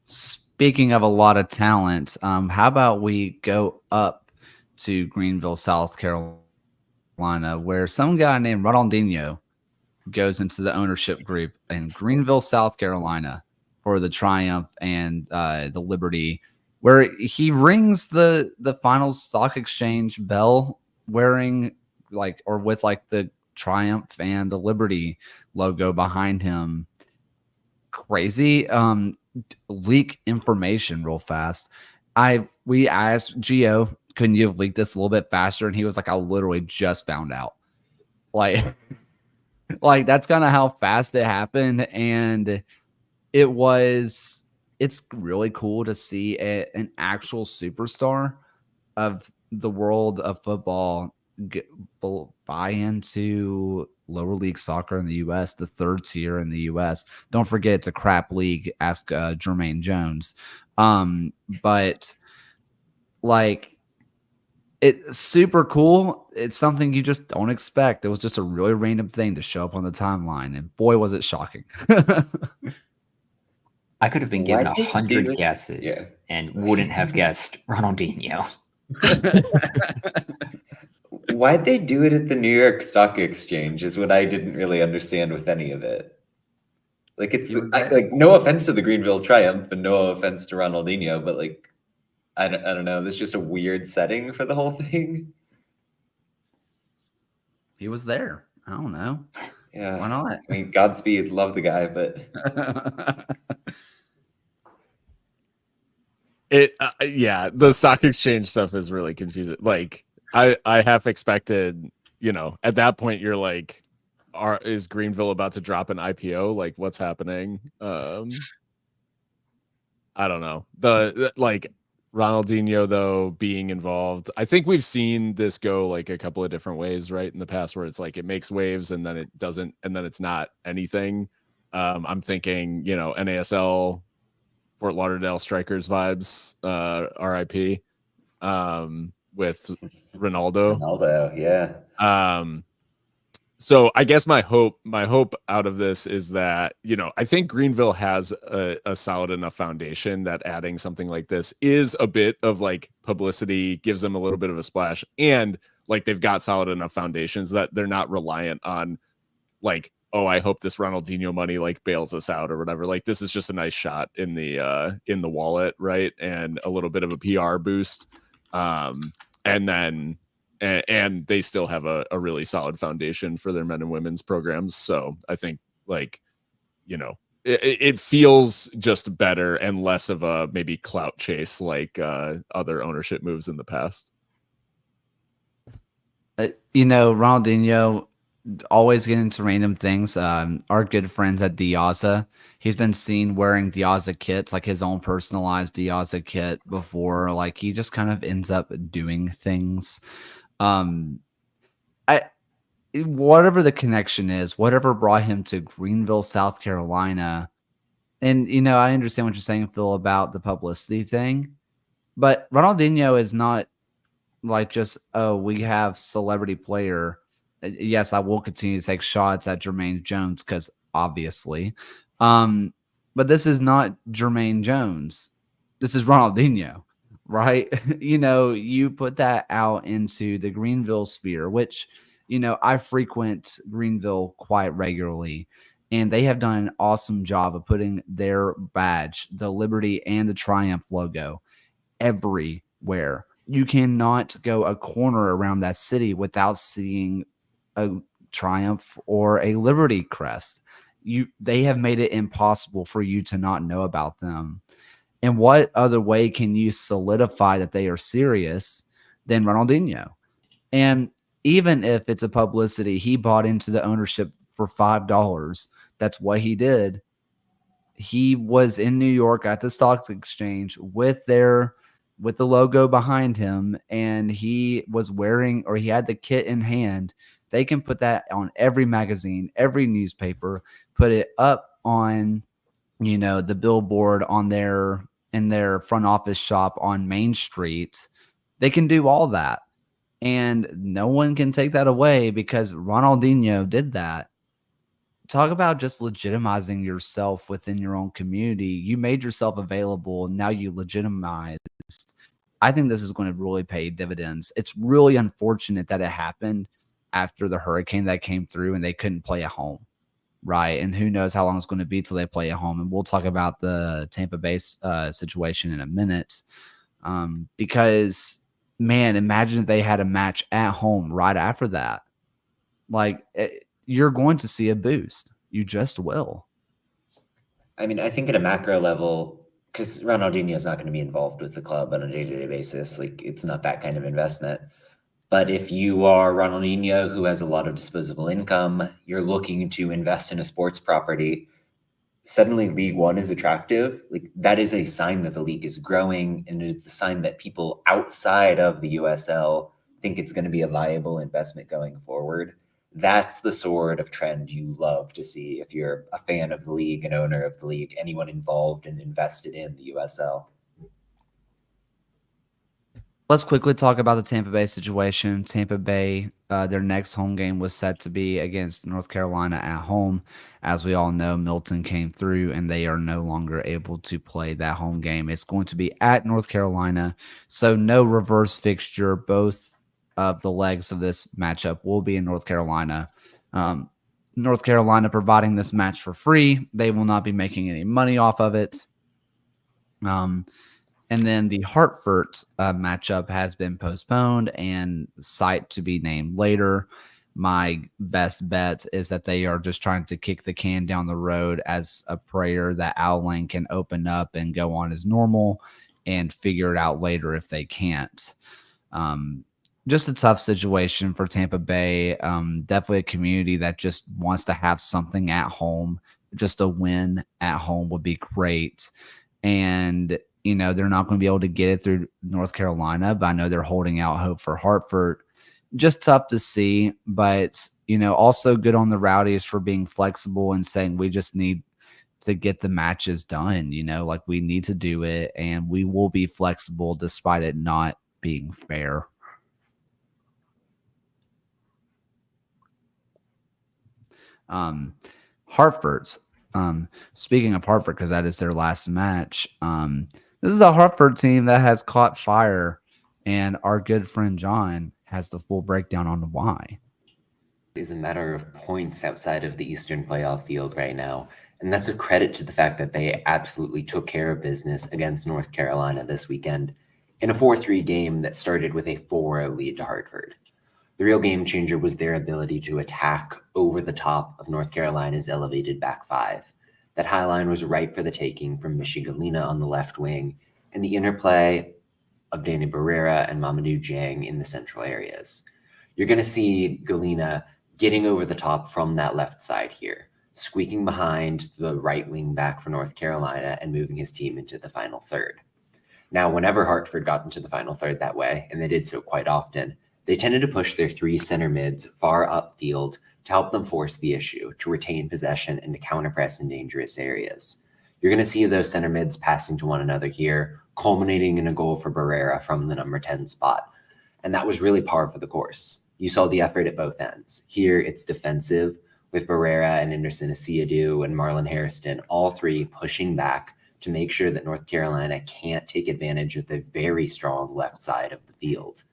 Speaking of a lot of talent, how about we go up to Greenville, South Carolina, where some guy named Ronaldinho goes into the ownership group in Greenville, South Carolina for the Triumph and the Liberty, where he rings the final stock exchange bell wearing with the Triumph and the Liberty logo behind him. Crazy. Leak information real fast. We asked Gio, couldn't you have leaked this a little bit faster? And he was like, I literally just found out. Like that's kind of how fast it happened. And it's really cool to see an actual superstar of the world of football buy into lower league soccer in the U.S., the third tier in the U.S. Don't forget it's a crap league. Ask Jermaine Jones. But like, it's super cool. It's something you just don't expect. It was just a really random thing to show up on the timeline, and boy, was it shocking. I could have been given 100 guesses and wouldn't have guessed Ronaldinho. Why'd they do it at the New York Stock Exchange is what I didn't really understand with any of it. Like, it's no offense to the Greenville Triumph and no offense to Ronaldinho, but like, I don't know. There's just a weird setting for the whole thing. He was there. I don't know. Yeah. Why not? I mean, Godspeed, love the guy, but the stock exchange stuff is really confusing. Like, I half expected, at that point you're like, is Greenville about to drop an IPO? Like, what's happening? I don't know. Like Ronaldinho though being involved. I think we've seen this go like a couple of different ways, right? In the past where it's like it makes waves and then it doesn't, and then it's not anything. I'm thinking, NASL Fort Lauderdale Strikers vibes, RIP, with Ronaldo. Ronaldo, yeah. So I guess my hope out of this is that, I think Greenville has a solid enough foundation that adding something like this is a bit of like publicity, gives them a little bit of a splash, and like they've got solid enough foundations that they're not reliant on like, oh, I hope this Ronaldinho money like bails us out or whatever. Like this is just a nice shot in the wallet, right? And a little bit of a PR boost. And then and they still have a really solid foundation for their men and women's programs. So I think like, it feels just better and less of a maybe clout chase like other ownership moves in the past. Ronaldinho always getting into random things. Our good friends at Diaza, he's been seen wearing Diaza kits, like his own personalized Diaza kit before. Like he just kind of ends up doing things. Whatever the connection is, whatever brought him to Greenville, South Carolina. And, I understand what you're saying, Phil, about the publicity thing, but Ronaldinho is not like just, oh, we have celebrity player. Yes, I will continue to take shots at Jermaine Jones because obviously, but this is not Jermaine Jones. This is Ronaldinho, right? You put that out into the Greenville sphere, which, I frequent Greenville quite regularly, and they have done an awesome job of putting their badge, the Liberty and the Triumph logo, everywhere. You cannot go a corner around that city without seeing a Triumph or a Liberty crest. They have made it impossible for you to not know about them. And what other way can you solidify that they are serious than Ronaldinho? And even if it's a publicity, he bought into the ownership for $5. That's what he did. He was in New York at the stock exchange with the logo behind him, and he was wearing, or he had the kit in hand. They can put that on every magazine, every newspaper, put it up on, the billboard in their front office shop on Main Street. They can do all that. And no one can take that away because Ronaldinho did that. Talk about just legitimizing yourself within your own community. You made yourself available. Now you legitimized. I think this is going to really pay dividends. It's really unfortunate that it happened after the hurricane that came through and they couldn't play at home, right? And who knows how long it's going to be till they play at home. And we'll talk about the Tampa Bay situation in a minute, because, man, imagine if they had a match at home right after that. Like, you're going to see a boost. You just will. I mean, I think at a macro level, because Ronaldinho is not going to be involved with the club on a day-to-day basis. Like, it's not that kind of investment. But if you are Ronaldinho, who has a lot of disposable income, you're looking to invest in a sports property, suddenly League One is attractive. Like, that is a sign that the league is growing, and it's a sign that people outside of the USL think it's going to be a viable investment going forward. That's the sort of trend you love to see if you're a fan of the league, an owner of the league, anyone involved and invested in the USL. Let's quickly talk about the Tampa Bay situation. Tampa Bay, their next home game was set to be against North Carolina at home. As we all know, Milton came through and they are no longer able to play that home game. It's going to be at North Carolina, so no reverse fixture. Both of the legs of this matchup will be in North Carolina. North Carolina providing this match for free. They will not be making any money off of it. And then the Hartford matchup has been postponed and site to be named later. My best bet is that they are just trying to kick the can down the road as a prayer that Outland can open up and go on as normal and figure it out later if they can't. Just a tough situation for Tampa Bay. Definitely a community that just wants to have something at home. Just a win at home would be great. and they're not going to be able to get it through North Carolina, but I know they're holding out hope for Hartford. Just tough to see, but also good on the Rowdies for being flexible and saying we just need to get the matches done. Like we need to do it, and we will be flexible despite it not being fair. Hartford's. Speaking of Hartford, because that is their last match. This is a Hartford team that has caught fire, and our good friend John has the full breakdown on why. It is a matter of points outside of the Eastern playoff field right now. And that's a credit to the fact that they absolutely took care of business against North Carolina this weekend in a 4-3 game that started with a 4 lead to Hartford. The real game changer was their ability to attack over the top of North Carolina's elevated back five. That high line was ripe for the taking from Michi Galina on the left wing, and the interplay of Danny Barrera and Mamadou Dieng in the central areas. You're going to see Galina getting over the top from that left side here, squeaking behind the right wing back for North Carolina and moving his team into the final third. Now, whenever Hartford got into the final third that way, and they did so quite often, they tended to push their 3 center mids far upfield to help them force the issue, to retain possession and to counterpress in dangerous areas. You're going to see those center mids passing to one another here, culminating in a goal for Barrera from the number 10 spot. And that was really par for the course. You saw the effort at both ends. Here, it's defensive, with Barrera and Anderson Asiadu and Marlon Hairston, all 3 pushing back to make sure that North Carolina can't take advantage of the very strong left side of the field.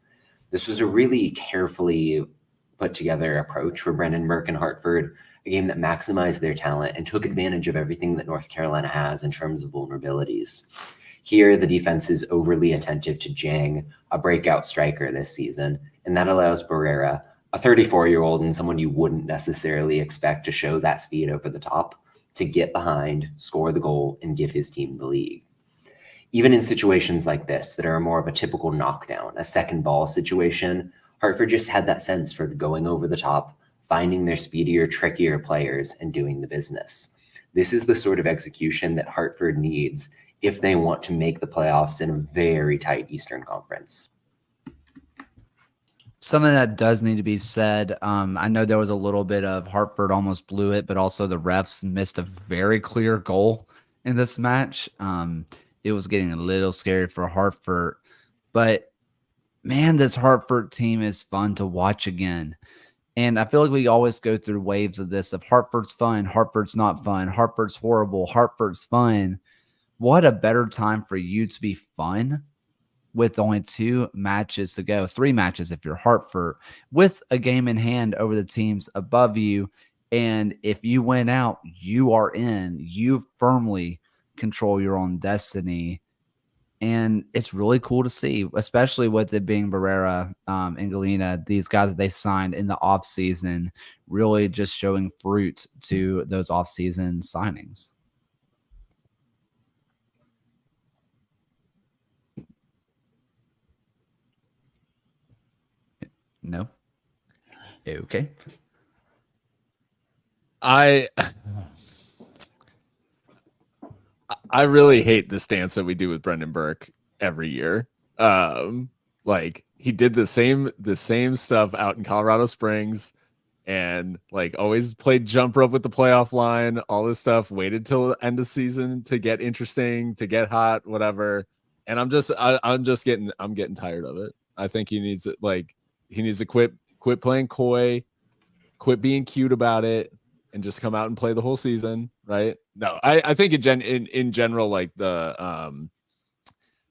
This was a really carefully put together approach for Brendan Burke and Hartford, a game that maximized their talent and took advantage of everything that North Carolina has in terms of vulnerabilities. Here, the defense is overly attentive to Dieng, a breakout striker this season, and that allows Barrera, a 34-year-old and someone you wouldn't necessarily expect to show that speed over the top, to get behind, score the goal, and give his team the lead. Even in situations like this that are more of a typical knockdown, a second ball situation, Hartford just had that sense for going over the top, finding their speedier, trickier players, and doing the business. This is the sort of execution that Hartford needs if they want to make the playoffs in a very tight Eastern Conference. Something that does need to be said, I know there was a little bit of Hartford almost blew it, but also the refs missed a very clear goal in this match. It was getting a little scary for Hartford, but man, this Hartford team is fun to watch again. And I feel like we always go through waves of this, of Hartford's fun, Hartford's not fun, Hartford's horrible, Hartford's fun. What a better time for you to be fun with only 2 matches to go, 3 matches if you're Hartford, with a game in hand over the teams above you. And if you win out, you are in. You firmly control your own destiny. And it's really cool to see, especially with it being Barrera and Galina, these guys that they signed in the offseason, really just showing fruit to those offseason signings. No? Okay. I really hate the stance that we do with Brendan Burke every year. Like he did the same stuff out in Colorado Springs, and like always played jump rope with the playoff line, all this stuff, waited till the end of season to get interesting, to get hot, whatever. And I'm getting tired of it. I think he needs to quit playing coy, quit being cute about it, and just come out and play the whole season, right? No, I think in general, like the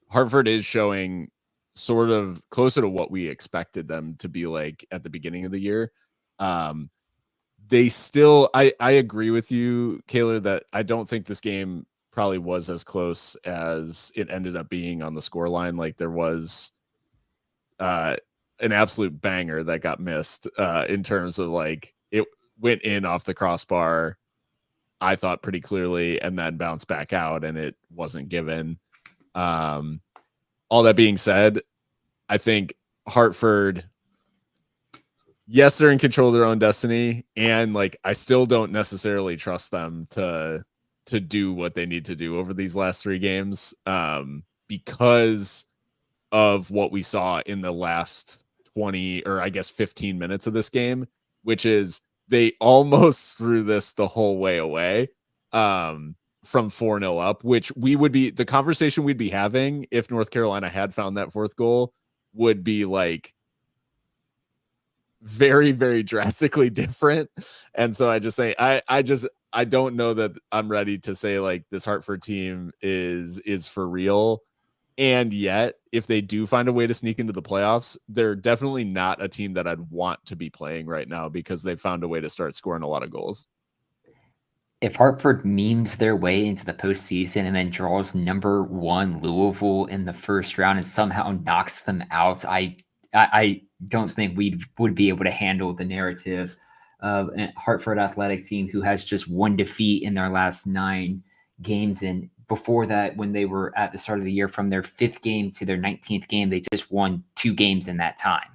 Hartford is showing sort of closer to what we expected them to be like at the beginning of the year. They still, I agree with you, Kaylor, that I don't think this game probably was as close as it ended up being on the score line. Like there was an absolute banger that got missed in terms of like it went in off the crossbar, I thought pretty clearly, and then bounced back out and it wasn't given. All that being said, I think Hartford, yes, they're in control of their own destiny, and like I still don't necessarily trust them to to do what they need to do over these last 3 games, because of what we saw in the last 20 or I guess 15 minutes of this game, which is they almost threw this the whole way away from 4-0 up, which the conversation we'd be having if North Carolina had found that 4th goal would be like very, very drastically different. And so I just say, I don't know that I'm ready to say like this Hartford team is for real. And yet, if they do find a way to sneak into the playoffs, they're definitely not a team that I'd want to be playing right now because they've found a way to start scoring a lot of goals. If Hartford memes their way into the postseason and then draws number 1 Louisville in the first round and somehow knocks them out, I don't think we would be able to handle the narrative of a Hartford athletic team who has just 1 defeat in their last 9 games. And before that, when they were at the start of the year, from their 5th game to their 19th game, they just won 2 games in that time.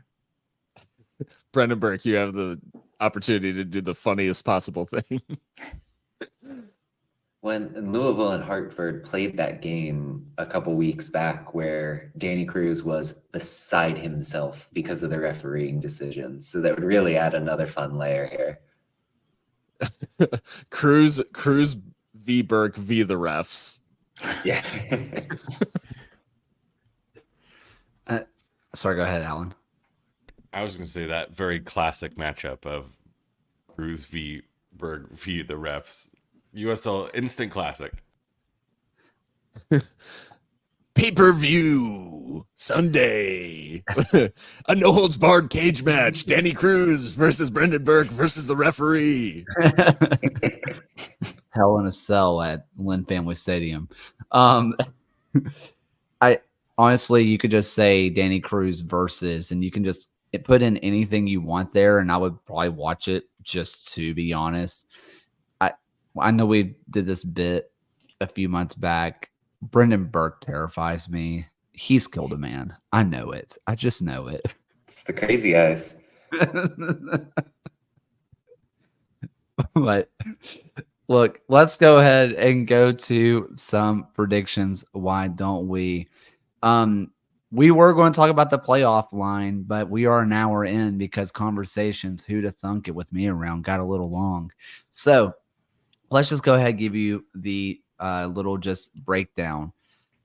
Brendan Burke, you have the opportunity to do the funniest possible thing. When Louisville and Hartford played that game a couple weeks back where Danny Cruz was beside himself because of the refereeing decisions. So that would really add another fun layer here. Cruz v. Burke v. the refs. Yeah. Sorry, go ahead, Alan. I was going to say that very classic matchup of Cruz v. Berg v. the refs. USL instant classic. Pay-per-view Sunday. A no-holds-barred cage match. Danny Cruz versus Brendan Burke versus the referee. Hell in a Cell at Lynn Family Stadium. I honestly, you could just say Danny Cruz versus, and you can just put in anything you want there, and I would probably watch it just to be honest. I know we did this bit a few months back. Brendan Burke terrifies me. He's killed a man. I know it. I just know it. It's the crazy eyes. But look, let's go ahead and go to some predictions. Why don't we? We were going to talk about the playoff line, but we are an hour in because conversations, who'd have thunk it with me around, got a little long. So let's just go ahead and give you the little just breakdown.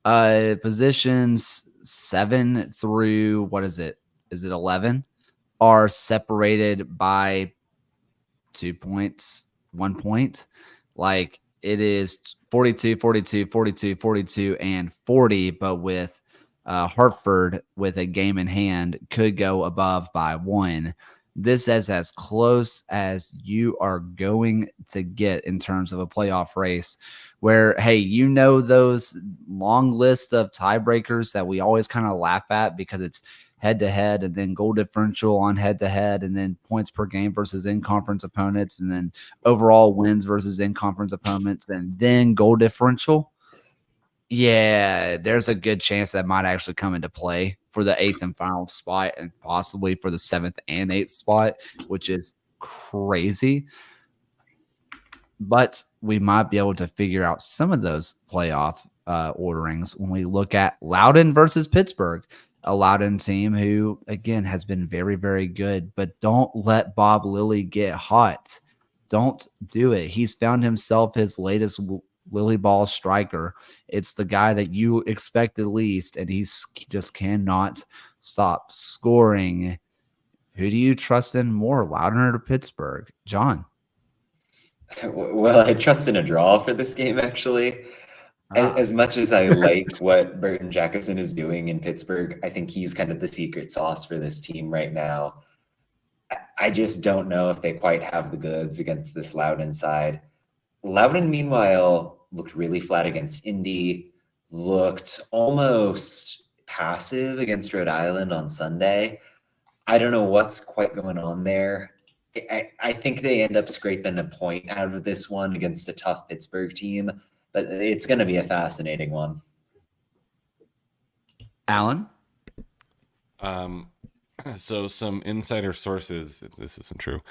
Positions 7 through, what is it? Is it 11? Are separated by 2 points, 1 point. Like it is 42, 42, 42, 42, and 40, but with Hartford with a game in hand could go above by 1. This is as close as you are going to get in terms of a playoff race where, hey, you know, those long list of tiebreakers that we always kind of laugh at because it's head to head and then goal differential on head to head and then points per game versus in conference opponents and then overall wins versus in conference opponents and then goal differential. Yeah, there's a good chance that might actually come into play for the 8th and final spot and possibly for the 7th and 8th spot, which is crazy. But we might be able to figure out some of those playoff orderings when we look at Loudoun versus Pittsburgh, a Loudoun team who, again, has been very, very good. But don't let Bob Lilly get hot. Don't do it. He's found himself his latest Lily ball striker. It's the guy that you expect the least, and he just cannot stop scoring. Who do you trust in more, Loudoun or Pittsburgh? John? Well, I trust in a draw for this game, actually. As much as I like what Burton Jackson is doing in Pittsburgh, I think he's kind of the secret sauce for this team right now. I just don't know if they quite have the goods against this Loudoun side. Loudoun, meanwhile, looked really flat against Indy, looked almost passive against Rhode Island on Sunday. I don't know what's quite going on there. I think they end up scraping a point out of this one against a tough Pittsburgh team, but it's going to be a fascinating one. Alan? So some insider sources, this isn't true,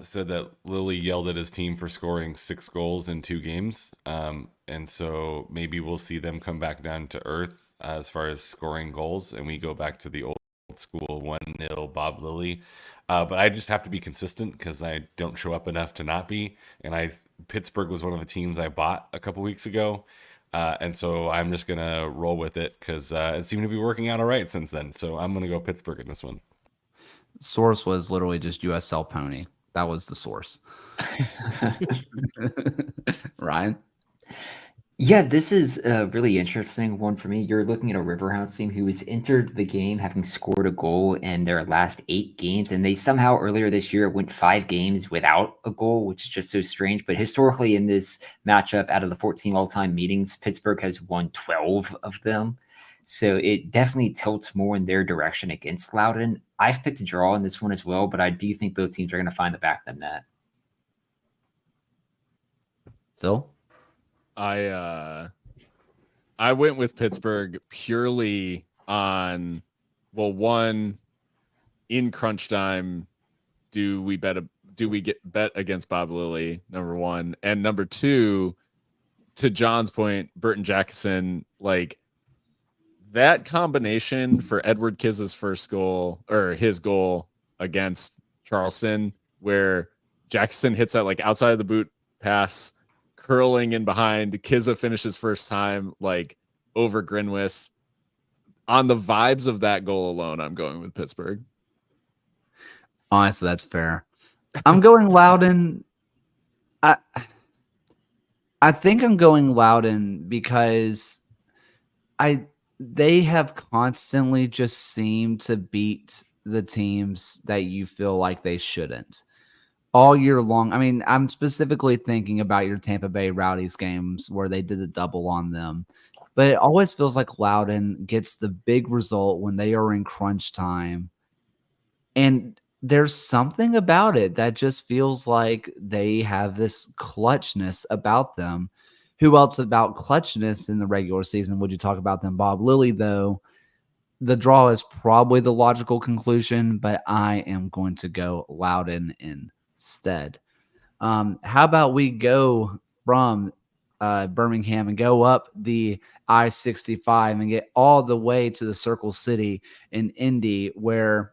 said that Lilly yelled at his team for scoring 6 goals in 2 games. And so maybe we'll see them come back down to earth as far as scoring goals, and we go back to the old school 1-0 Bob Lilly. But I just have to be consistent because I don't show up enough to not be. And Pittsburgh was one of the teams I bought a couple weeks ago. And so I'm just going to roll with it because it seemed to be working out all right since then. So I'm going to go Pittsburgh in this one. Source was literally just USL Pony. That was the source. Ryan? Yeah, this is a really interesting one for me. You're looking at a Riverhounds team who has entered the game having scored a goal in their last 8 games, and they somehow earlier this year went 5 games without a goal, which is just so strange. But historically, in this matchup, out of the 14 all-time meetings, Pittsburgh has won 12 of them. So it definitely tilts more in their direction against Loudoun. I've picked a draw in this one as well, but I do think both teams are going to find the back of the net. Phil? I went with Pittsburgh purely on, well, one, in crunch time, do we bet against Bob Lilly, number one, and number two, to John's point, Burton Jackson, like that combination for Edward Kiz's first goal, or his goal against Charleston, where Jackson hits that like outside of the boot pass, curling in behind. Kizza finishes first time like over Grinwis. On the vibes of that goal alone, I'm going with Pittsburgh. Honestly, that's fair. I'm going Loudoun. I think I'm going Loudoun because they have constantly just seemed to beat the teams that you feel like they shouldn't all year long. I mean, I'm specifically thinking about your Tampa Bay Rowdies games where they did the double on them. But it always feels like Loudoun gets the big result when they are in crunch time. And there's something about it that just feels like they have this clutchness about them. Who else about clutchness in the regular season would you talk about them? Bob Lilly, though. The draw is probably the logical conclusion, but I am going to go Loudoun instead. How about we go from Birmingham and go up the I-65 and get all the way to the Circle City in Indy, where,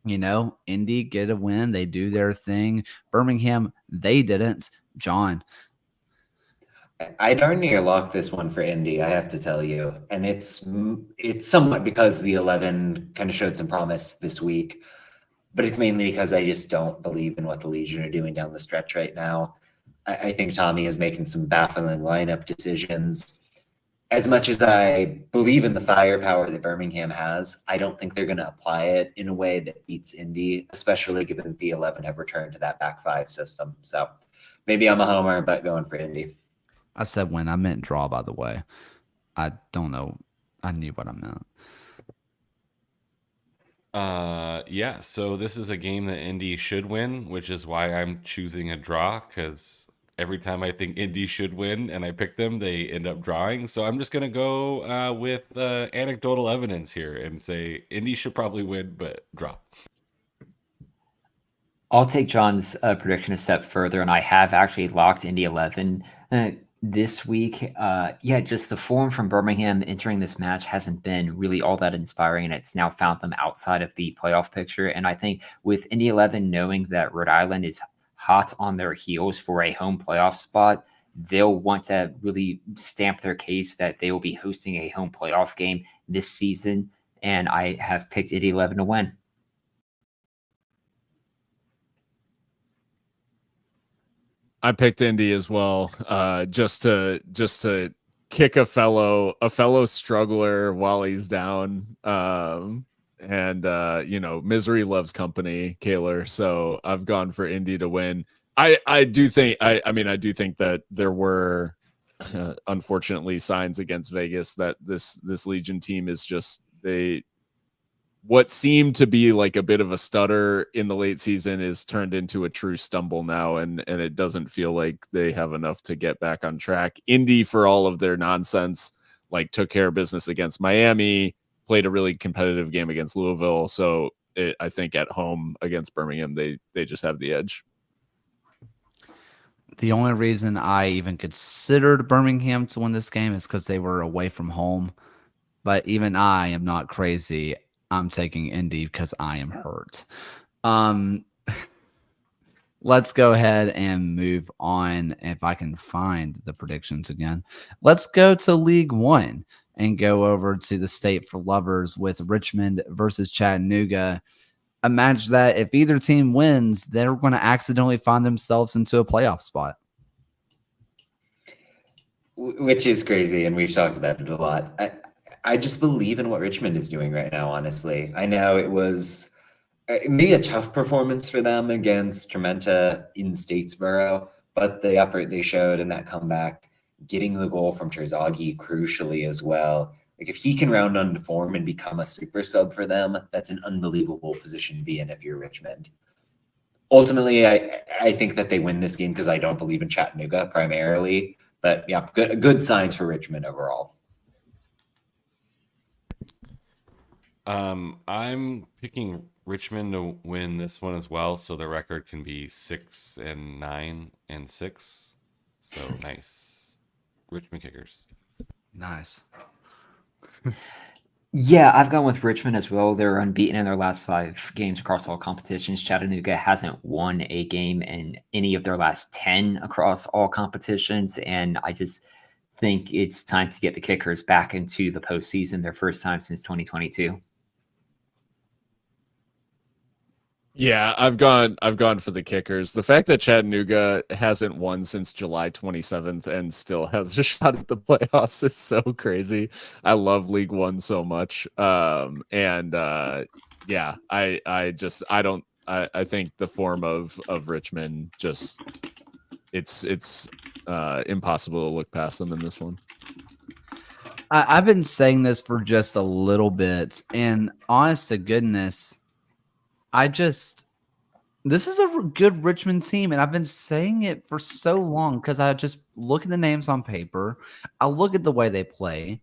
you know, Indy get a win. They do their thing. Birmingham, they didn't. John. I darn near locked this one for Indy, I have to tell you. And it's somewhat because the 11 kind of showed some promise this week, but it's mainly because I just don't believe in what the Legion are doing down the stretch right now. I think Tommy is making some baffling lineup decisions. As much as I believe in the firepower that Birmingham has, I don't think they're going to apply it in a way that beats Indy, especially given the 11 have returned to that back five system. So maybe I'm a homer, but going for Indy. I said win. I meant draw, by the way. I don't know. I knew what I meant. Yeah, so this is a game that Indy should win, which is why I'm choosing a draw, because every time I think Indy should win and I pick them, they end up drawing. So I'm just going to go with anecdotal evidence here and say Indy should probably win, but draw. I'll take John's prediction a step further, and I have actually locked Indy 11 this week. Just the form from Birmingham entering this match hasn't been really all that inspiring, and it's now found them outside of the playoff picture. And I think with Indy 11 knowing that Rhode Island is hot on their heels for a home playoff spot, they'll want to really stamp their case that they will be hosting a home playoff game this season. And I have picked Indy 11 to win. I picked Indy as well, just to kick a fellow struggler while he's down. Misery loves company, Kaler. So I've gone for Indy to win. I do think that there were unfortunately signs against Vegas that this Legion team is just what seemed to be like a bit of a stutter in the late season is turned into a true stumble now, and it doesn't feel like they have enough to get back on track. Indy, for all of their nonsense, like took care of business against Miami, played a really competitive game against Louisville. So I think at home against Birmingham, they just have the edge. The only reason I even considered Birmingham to win this game is because they were away from home. But even I am not crazy. I'm taking Indy because I am hurt. Let's go ahead and move on. If I can find the predictions again, let's go to League One and go over to the State for Lovers with Richmond versus Chattanooga. Imagine that if either team wins, they're going to accidentally find themselves into a playoff spot. Which is crazy, and we've talked about it a lot. I just believe in what Richmond is doing right now, honestly. I know it was maybe a tough performance for them against Trementa in Statesboro, but the effort they showed in that comeback, getting the goal from Terzaghi crucially as well. Like if he can round on form and become a super sub for them, that's an unbelievable position to be in if you're Richmond. Ultimately, I think that they win this game because I don't believe in Chattanooga primarily. But yeah, good signs for Richmond overall. I'm picking Richmond to win this one as well, so the record can be 6-9-6. So nice, Richmond Kickers. Nice. Yeah, I've gone with Richmond as well. They're unbeaten in their last 5 games across all competitions. Chattanooga hasn't won a game in any of their last 10 across all competitions. And I just think it's time to get the Kickers back into the postseason, their first time since 2022. Yeah, I've gone for the Kickers. The fact that Chattanooga hasn't won since July 27th and still has a shot at the playoffs is so crazy. I love League One so much. Yeah, I think the form of Richmond just it's impossible to look past them in this one. I've been saying this for just a little bit, and honest to goodness, this is a good Richmond team, and I've been saying it for so long because I just look at the names on paper, I look at the way they play,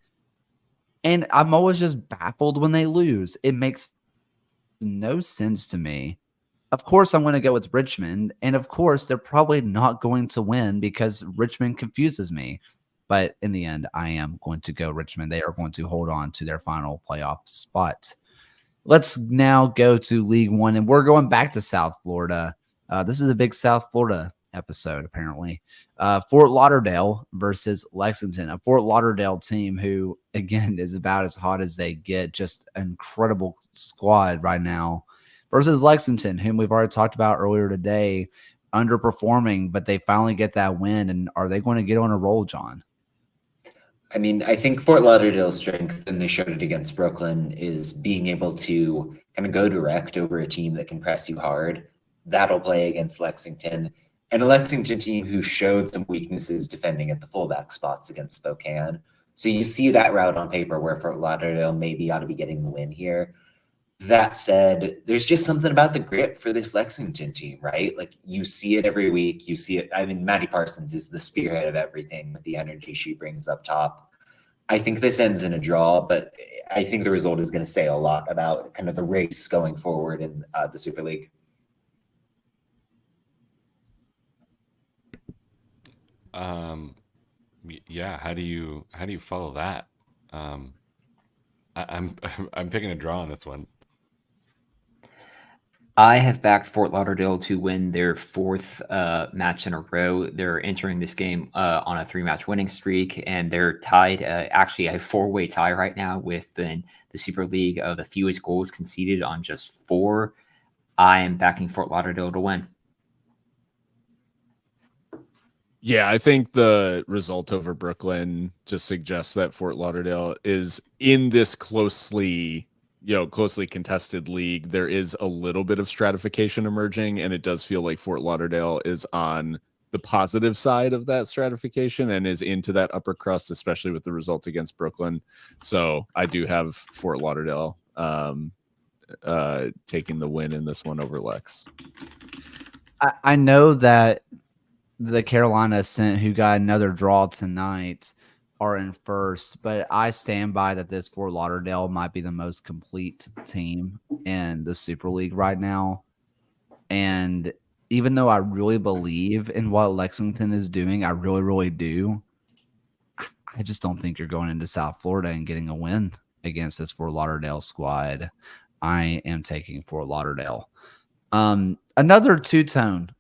and I'm always just baffled when they lose. It makes no sense to me. Of course, I'm going to go with Richmond, and of course, they're probably not going to win because Richmond confuses me. But in the end, I am going to go Richmond. They are going to hold on to their final playoff spot. Let's now go to League One, and we're going back to South Florida. This is a big South Florida episode, apparently. Fort Lauderdale versus Lexington, a Fort Lauderdale team who, again, is about as hot as they get. Just an incredible squad right now. Versus Lexington, whom we've already talked about earlier today, underperforming, but they finally get that win. And are they going to get on a roll, John? I mean, I think Fort Lauderdale's strength, and they showed it against Brooklyn, is being able to kind of go direct over a team that can press you hard. That'll play against Lexington. And a Lexington team who showed some weaknesses defending at the fullback spots against Spokane. So you see that route on paper where Fort Lauderdale maybe ought to be getting the win here. That said, there's just something about the grit for this Lexington team, right? Like you see it every week. You see it. I mean, Maddie Parsons is the spearhead of everything with the energy she brings up top. I think this ends in a draw, but I think the result is going to say a lot about kind of the race going forward in the Super League. Yeah. How do you follow that? I'm picking a draw on this one. I have backed Fort Lauderdale to win their 4th match in a row. They're entering this game on a 3-match winning streak, and they're tied, actually a 4-way tie right now with the Super League of the fewest goals conceded on just 4. I am backing Fort Lauderdale to win. Yeah, I think the result over Brooklyn just suggests that Fort Lauderdale is in this closely contested league. There is a little bit of stratification emerging, and it does feel like Fort Lauderdale is on the positive side of that stratification and is into that upper crust, especially with the result against Brooklyn. So I do have Fort Lauderdale taking the win in this one over Lex. I know that the Carolina Ascent, who got another draw tonight, are in first, but I stand by that this Fort Lauderdale might be the most complete team in the Super League right now. And even though I really believe in what Lexington is doing, I really, really do. I just don't think you're going into South Florida and getting a win against this Fort Lauderdale squad. I am taking Fort Lauderdale. Another two-tone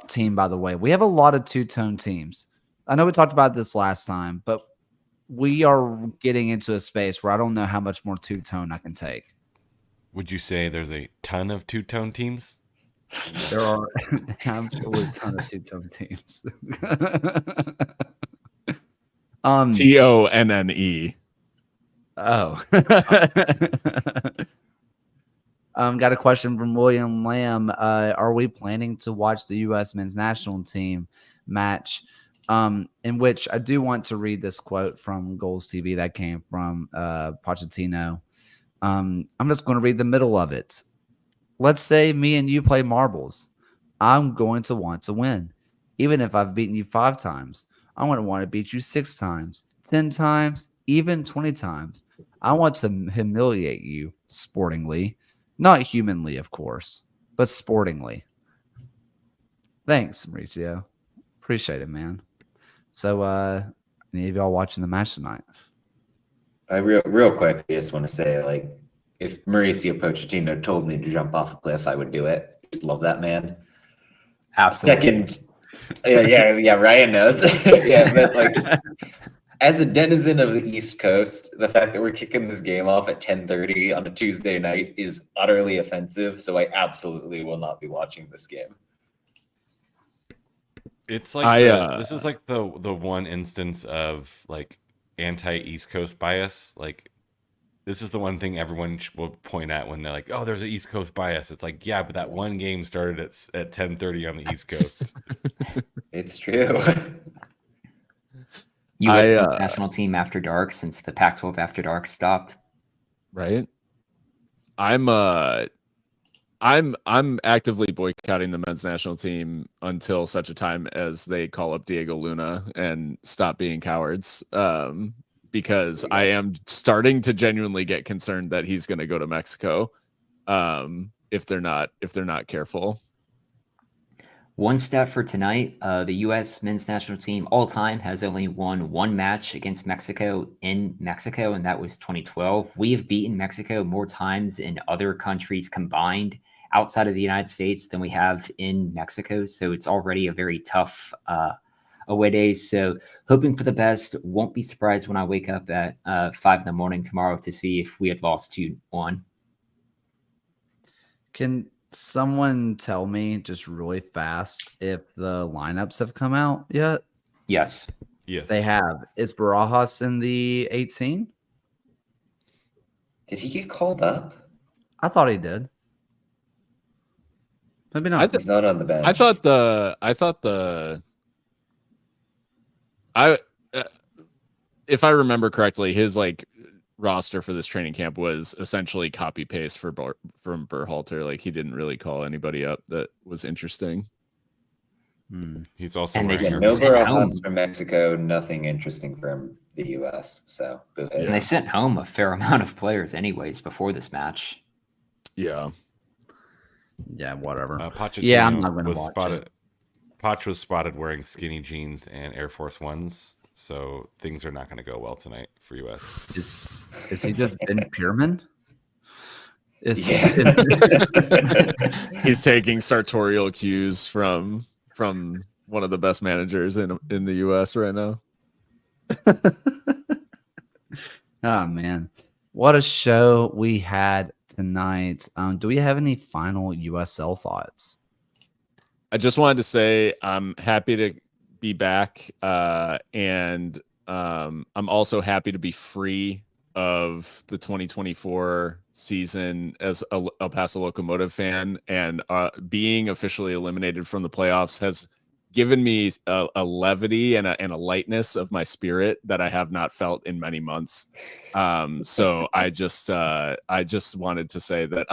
team, by the way. We have a lot of two-tone teams. I know we talked about this last time, but we are getting into a space where I don't know how much more two-tone I can take. Would you say there's a ton of two-tone teams? There are absolutely a ton of two-tone teams. TONNE. Oh. Got a question from William Lamb. Are we planning to watch the U.S. men's national team match? In which I do want to read this quote from Goals TV that came from Pochettino. I'm just going to read the middle of it. Let's say me and you play marbles. I'm going to want to win. Even if I've beaten you 5 times, I want to beat you 6 times, 10 times, even 20 times. I want to humiliate you sportingly. Not humanly, of course, but sportingly. Thanks, Mauricio. Appreciate it, man. So, any of y'all watching the match tonight? Real quick, I just want to say, like, if Mauricio Pochettino told me to jump off a cliff, I would do it. Just love that man. Absolutely. Second, yeah, Ryan knows. Yeah, but like, as a denizen of the East Coast, the fact that we're kicking this game off at 10:30 on a Tuesday night is utterly offensive. So I absolutely will not be watching this game. It's like this is like the one instance of like anti-East Coast bias. Like, this is the one thing everyone will point at when they're like, "Oh, there's an East Coast bias." It's like, yeah, but that one game started at 10:30 on the East Coast. It's true. U.S. national team after dark, since the Pac-12 after dark stopped. Right. I'm actively boycotting the men's national team until such a time as they call up Diego Luna and stop being cowards. Because I am starting to genuinely get concerned that he's going to go to Mexico if they're not careful. One stat for tonight, the U.S. men's national team all time has only won 1 match against Mexico in Mexico, and that was 2012. We have beaten Mexico more times in other countries combined outside of the United States than we have in Mexico, so it's already a very tough away day. So hoping for the best. Won't be surprised when I wake up at 5 in the morning tomorrow to see if we had lost 2-1. Can someone tell me just really fast if the lineups have come out yet? Yes. Yes, They have. Is Barajas in the 18? Did he get called up? I thought he did. Maybe not. He's not on the bench. If I remember correctly, his like roster for this training camp was essentially copy paste from Berhalter. Like, he didn't really call anybody up that was interesting. he's also And they wearing sent no home. Barajas from Mexico, nothing interesting from the U.S. So boo And they sent home a fair amount of players anyways before this match. Yeah. Yeah, whatever. Pochettino Yeah, I'm not going to was watch spotted. it. Poch was spotted wearing skinny jeans and Air Force Ones, so things are not going to go well tonight for US. Is he just in Pierman? Yeah. He's taking sartorial cues from one of the best managers in the US right now. Oh man, what a show we had tonight. Do we have any final USL thoughts? I just wanted to say I'm happy to be back, and I'm also happy to be free of the 2024 season as a El Paso Locomotive fan, and being officially eliminated from the playoffs has given me a levity and a lightness of my spirit that I have not felt in many months. So I just wanted to say that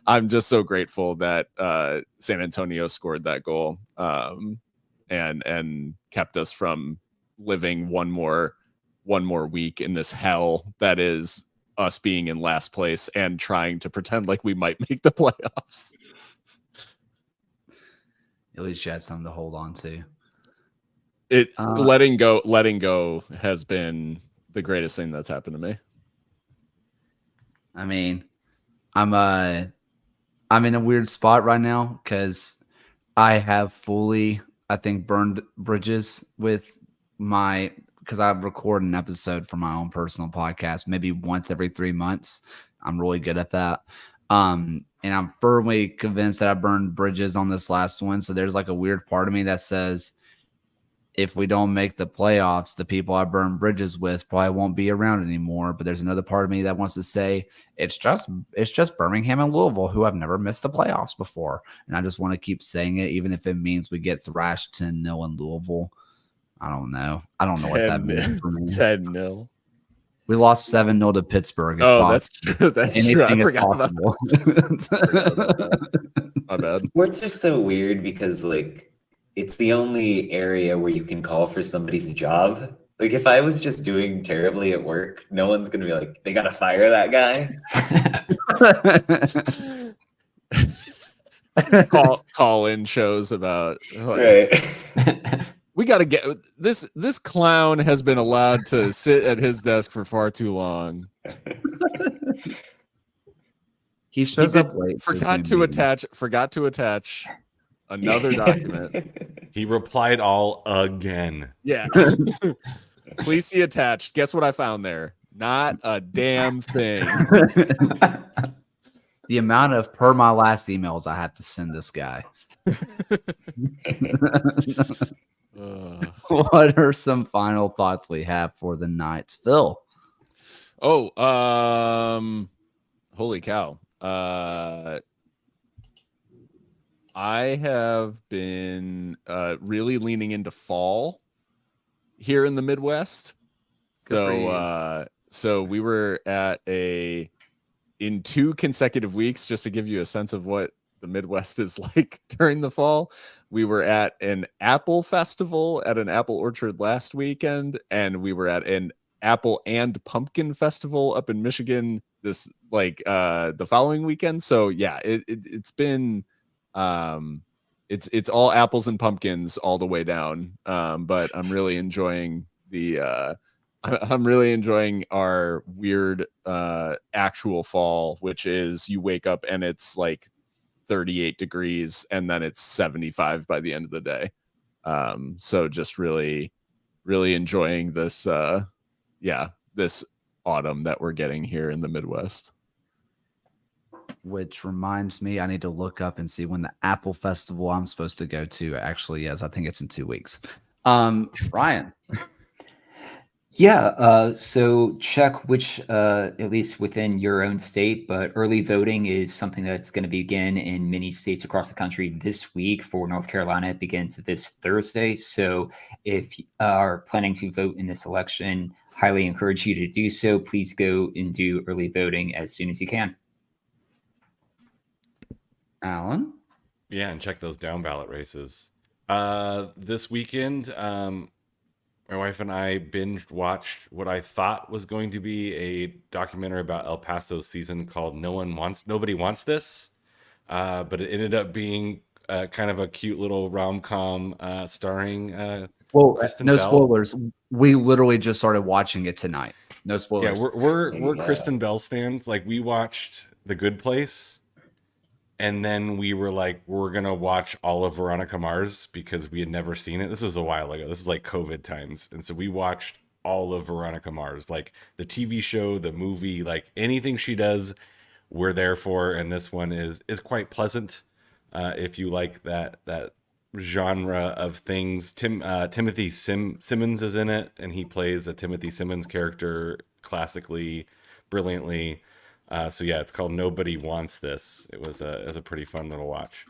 I'm just so grateful that San Antonio scored that goal and kept us from living one more one more week in this hell that is us being in last place and trying to pretend like we might make the playoffs. At least you had something to hold on to. Letting go has been the greatest thing that's happened to me. I mean, I'm in a weird spot right now because I have fully, I think, burned bridges with because I record an episode for my own personal podcast maybe once every 3 months. I'm really good at that. And I'm firmly convinced that I burned bridges on this last one. So there's like a weird part of me that says, if we don't make the playoffs, the people I burn bridges with probably won't be around anymore. But there's another part of me that wants to say it's just Birmingham and Louisville who have never missed the playoffs before. And I just want to keep saying it, even if it means we get thrashed 10-0 in Louisville. I don't know. I don't know what that means for me. 10-0. We lost 7-0 to Pittsburgh. That's true. That's true. I forgot about that. My bad. Sports are so weird because like it's the only area where you can call for somebody's job. Like if I was just doing terribly at work, no one's gonna be like, they gotta fire that guy. call in shows about Right. We got to get this clown has been allowed to sit at his desk for far too long. He shows up late. Forgot to attach another document. He replied all again. Yeah. Please see attached. Guess what I found there? Not a damn thing. The amount of per my last emails I have to send this guy. What are some final thoughts we have for the night, Phil? Holy cow. I have been really leaning into fall here in the Midwest. So we were in 2 consecutive weeks, just to give you a sense of what the Midwest is like during the fall. We were at an apple festival at an apple orchard last weekend, and we were at an apple and pumpkin festival up in Michigan this the following weekend. So yeah, it's been it's all apples and pumpkins all the way down. But I'm really enjoying I'm really enjoying our weird actual fall, which is you wake up and it's like 38 degrees and then it's 75 by the end of the day. So just really, really enjoying this this autumn that we're getting here in the Midwest. Which reminds me, I need to look up and see when the Apple Festival I'm supposed to go to actually is. I think it's in 2 weeks. Ryan. Yeah, so check which, at least within your own state, but early voting is something that's going to begin in many states across the country this week. For North Carolina, it begins this Thursday. So if you are planning to vote in this election, highly encourage you to do so. Please go and do early voting as soon as you can. Alan? Yeah, and check those down ballot races. This weekend, my wife and I binge watched what I thought was going to be a documentary about El Paso's season called Nobody Wants This. But it ended up being kind of a cute little rom-com starring Kristen no Bell. spoilers. We literally just started watching it tonight. No spoilers. Yeah, we're Kristen Bell stands. Like we watched The Good Place. And then we were like, we're going to watch all of Veronica Mars because we had never seen it. This was a while ago. This is like COVID times. And so we watched all of Veronica Mars, like the TV show, the movie, like anything she does, we're there for. And this one is quite pleasant. If you like that genre of things. Timothy Simmons is in it, and he plays a Timothy Simmons character classically, brilliantly. So yeah, it's called Nobody Wants This. It was a pretty fun little watch.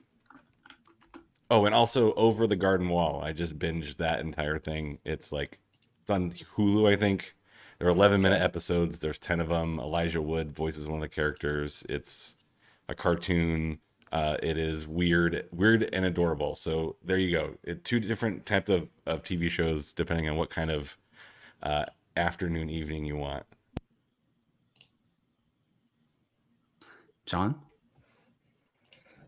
Oh, and also Over the Garden Wall. I just binged that entire thing. It's on Hulu, I think. There are 11-minute episodes. There's 10 of them. Elijah Wood voices one of the characters. It's a cartoon. It is weird and adorable. So there you go. 2 different types of TV shows, depending on what kind of afternoon, evening you want. John?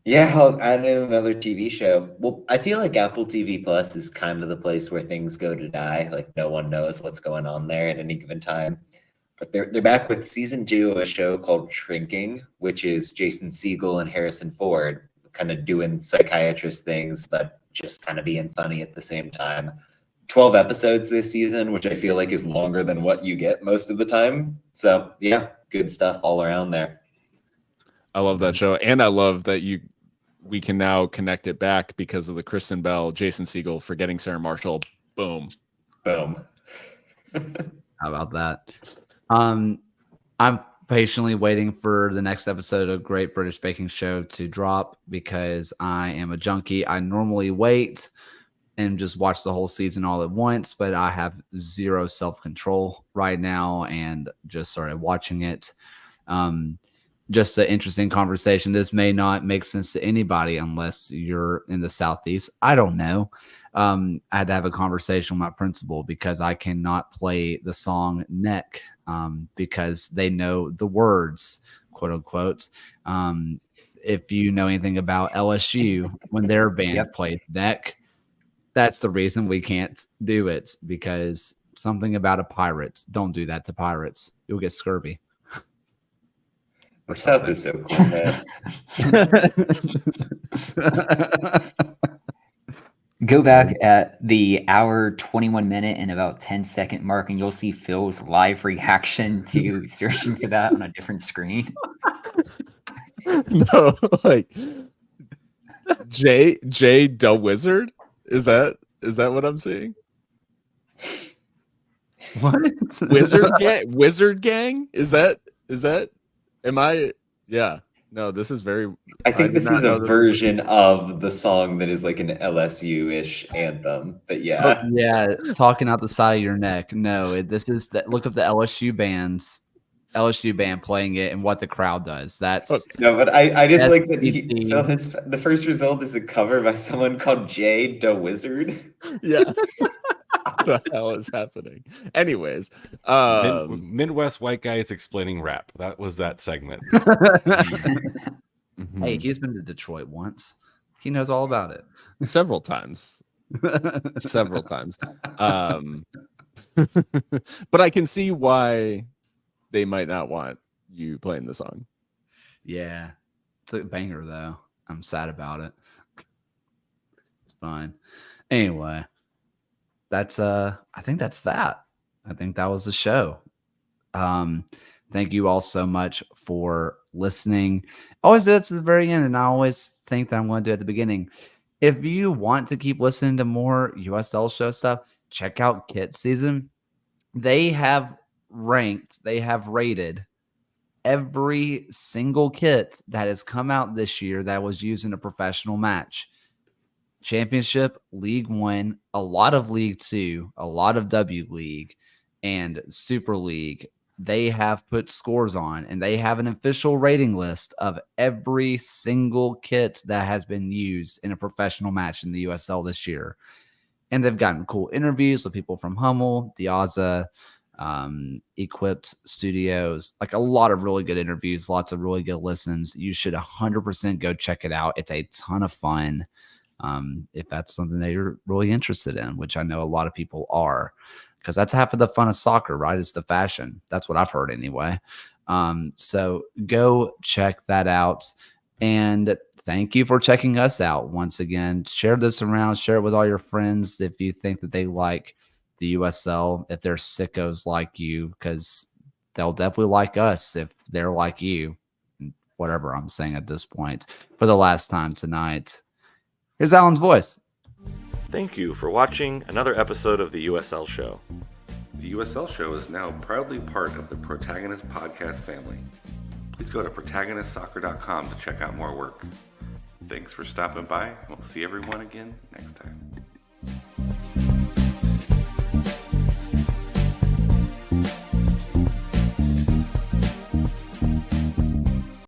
Yeah, I'll add in another TV show. Well, I feel like Apple TV Plus is kind of the place where things go to die. Like no one knows what's going on there at any given time. But they're back with season 2 of a show called Shrinking, which is Jason Segel and Harrison Ford kind of doing psychiatrist things, but just kind of being funny at the same time. 12 episodes this season, which I feel like is longer than what you get most of the time. So yeah, good stuff all around there. I love that show, and I love that we can now connect it back because of the Kristen Bell, Jason Segel, Forgetting Sarah Marshall. Boom. Boom. How about that? I'm patiently waiting for the next episode of Great British Baking Show to drop because I am a junkie. I normally wait and just watch the whole season all at once, but I have zero self-control right now and just started watching it. Just an interesting conversation. This may not make sense to anybody unless you're in the Southeast. I don't know. I had to have a conversation with my principal because I cannot play the song Neck because they know the words, quote unquote. If you know anything about LSU, when their band plays Neck, that's the reason we can't do it, because something about a pirate. Don't do that to pirates. You'll get scurvy. The South is so cool, man. Go back at the hour 21 minute and about 10-second mark, and you'll see Phil's live reaction to searching for that on a different screen. No, like J the Wizard. Is that what I'm seeing? What? Wizard gang? Is that? Am I? Yeah. No, this is very. I think this is a know version of the song that is like an LSU-ish anthem. But yeah. Yeah, talking out the side of your neck. No, this is that. Look up the LSU band playing it and what the crowd does. That's No, but I just like that SBT. the first result is a cover by someone called Jay the Wizard. Yeah. What the hell is happening? Anyways, Midwest white guys explaining rap. That was that segment. Hey, he's been to Detroit once. He knows all about it. Several times. But I can see why they might not want you playing the song. Yeah, it's a banger though. I'm sad about it. It's fine. Anyway, that's I think that's that. I think that was the show. Thank you all so much for listening. I always do it to the very end, and I always think that I'm going to do it at the beginning. If you want to keep listening to more USL show stuff, check out Kit Season. They have rated every single kit that has come out this year that was used in a professional match. Championship, League One, a lot of League Two, a lot of W League, and Super League. They have put scores on, and they have an official rating list of every single kit that has been used in a professional match in the USL this year. And they've gotten cool interviews with people from Hummel, Diaza, Equipped Studios, like a lot of really good interviews, lots of really good listens. You should 100% go check it out. It's a ton of fun. If that's something that you're really interested in, which I know a lot of people are, because that's half of the fun of soccer, right? It's the fashion. That's what I've heard anyway. So go check that out. And thank you for checking us out once again. Share this around. Share it with all your friends if you think that they like the USL, if they're sickos like you, because they'll definitely like us if they're like you. Whatever I'm saying at this point. For the last time tonight, here's Alan's voice. Thank you for watching another episode of the USL Show. The USL Show is now proudly part of the Protagonist podcast family. Please go to protagonistsoccer.com to check out more work. Thanks for stopping by. We'll see everyone again next time.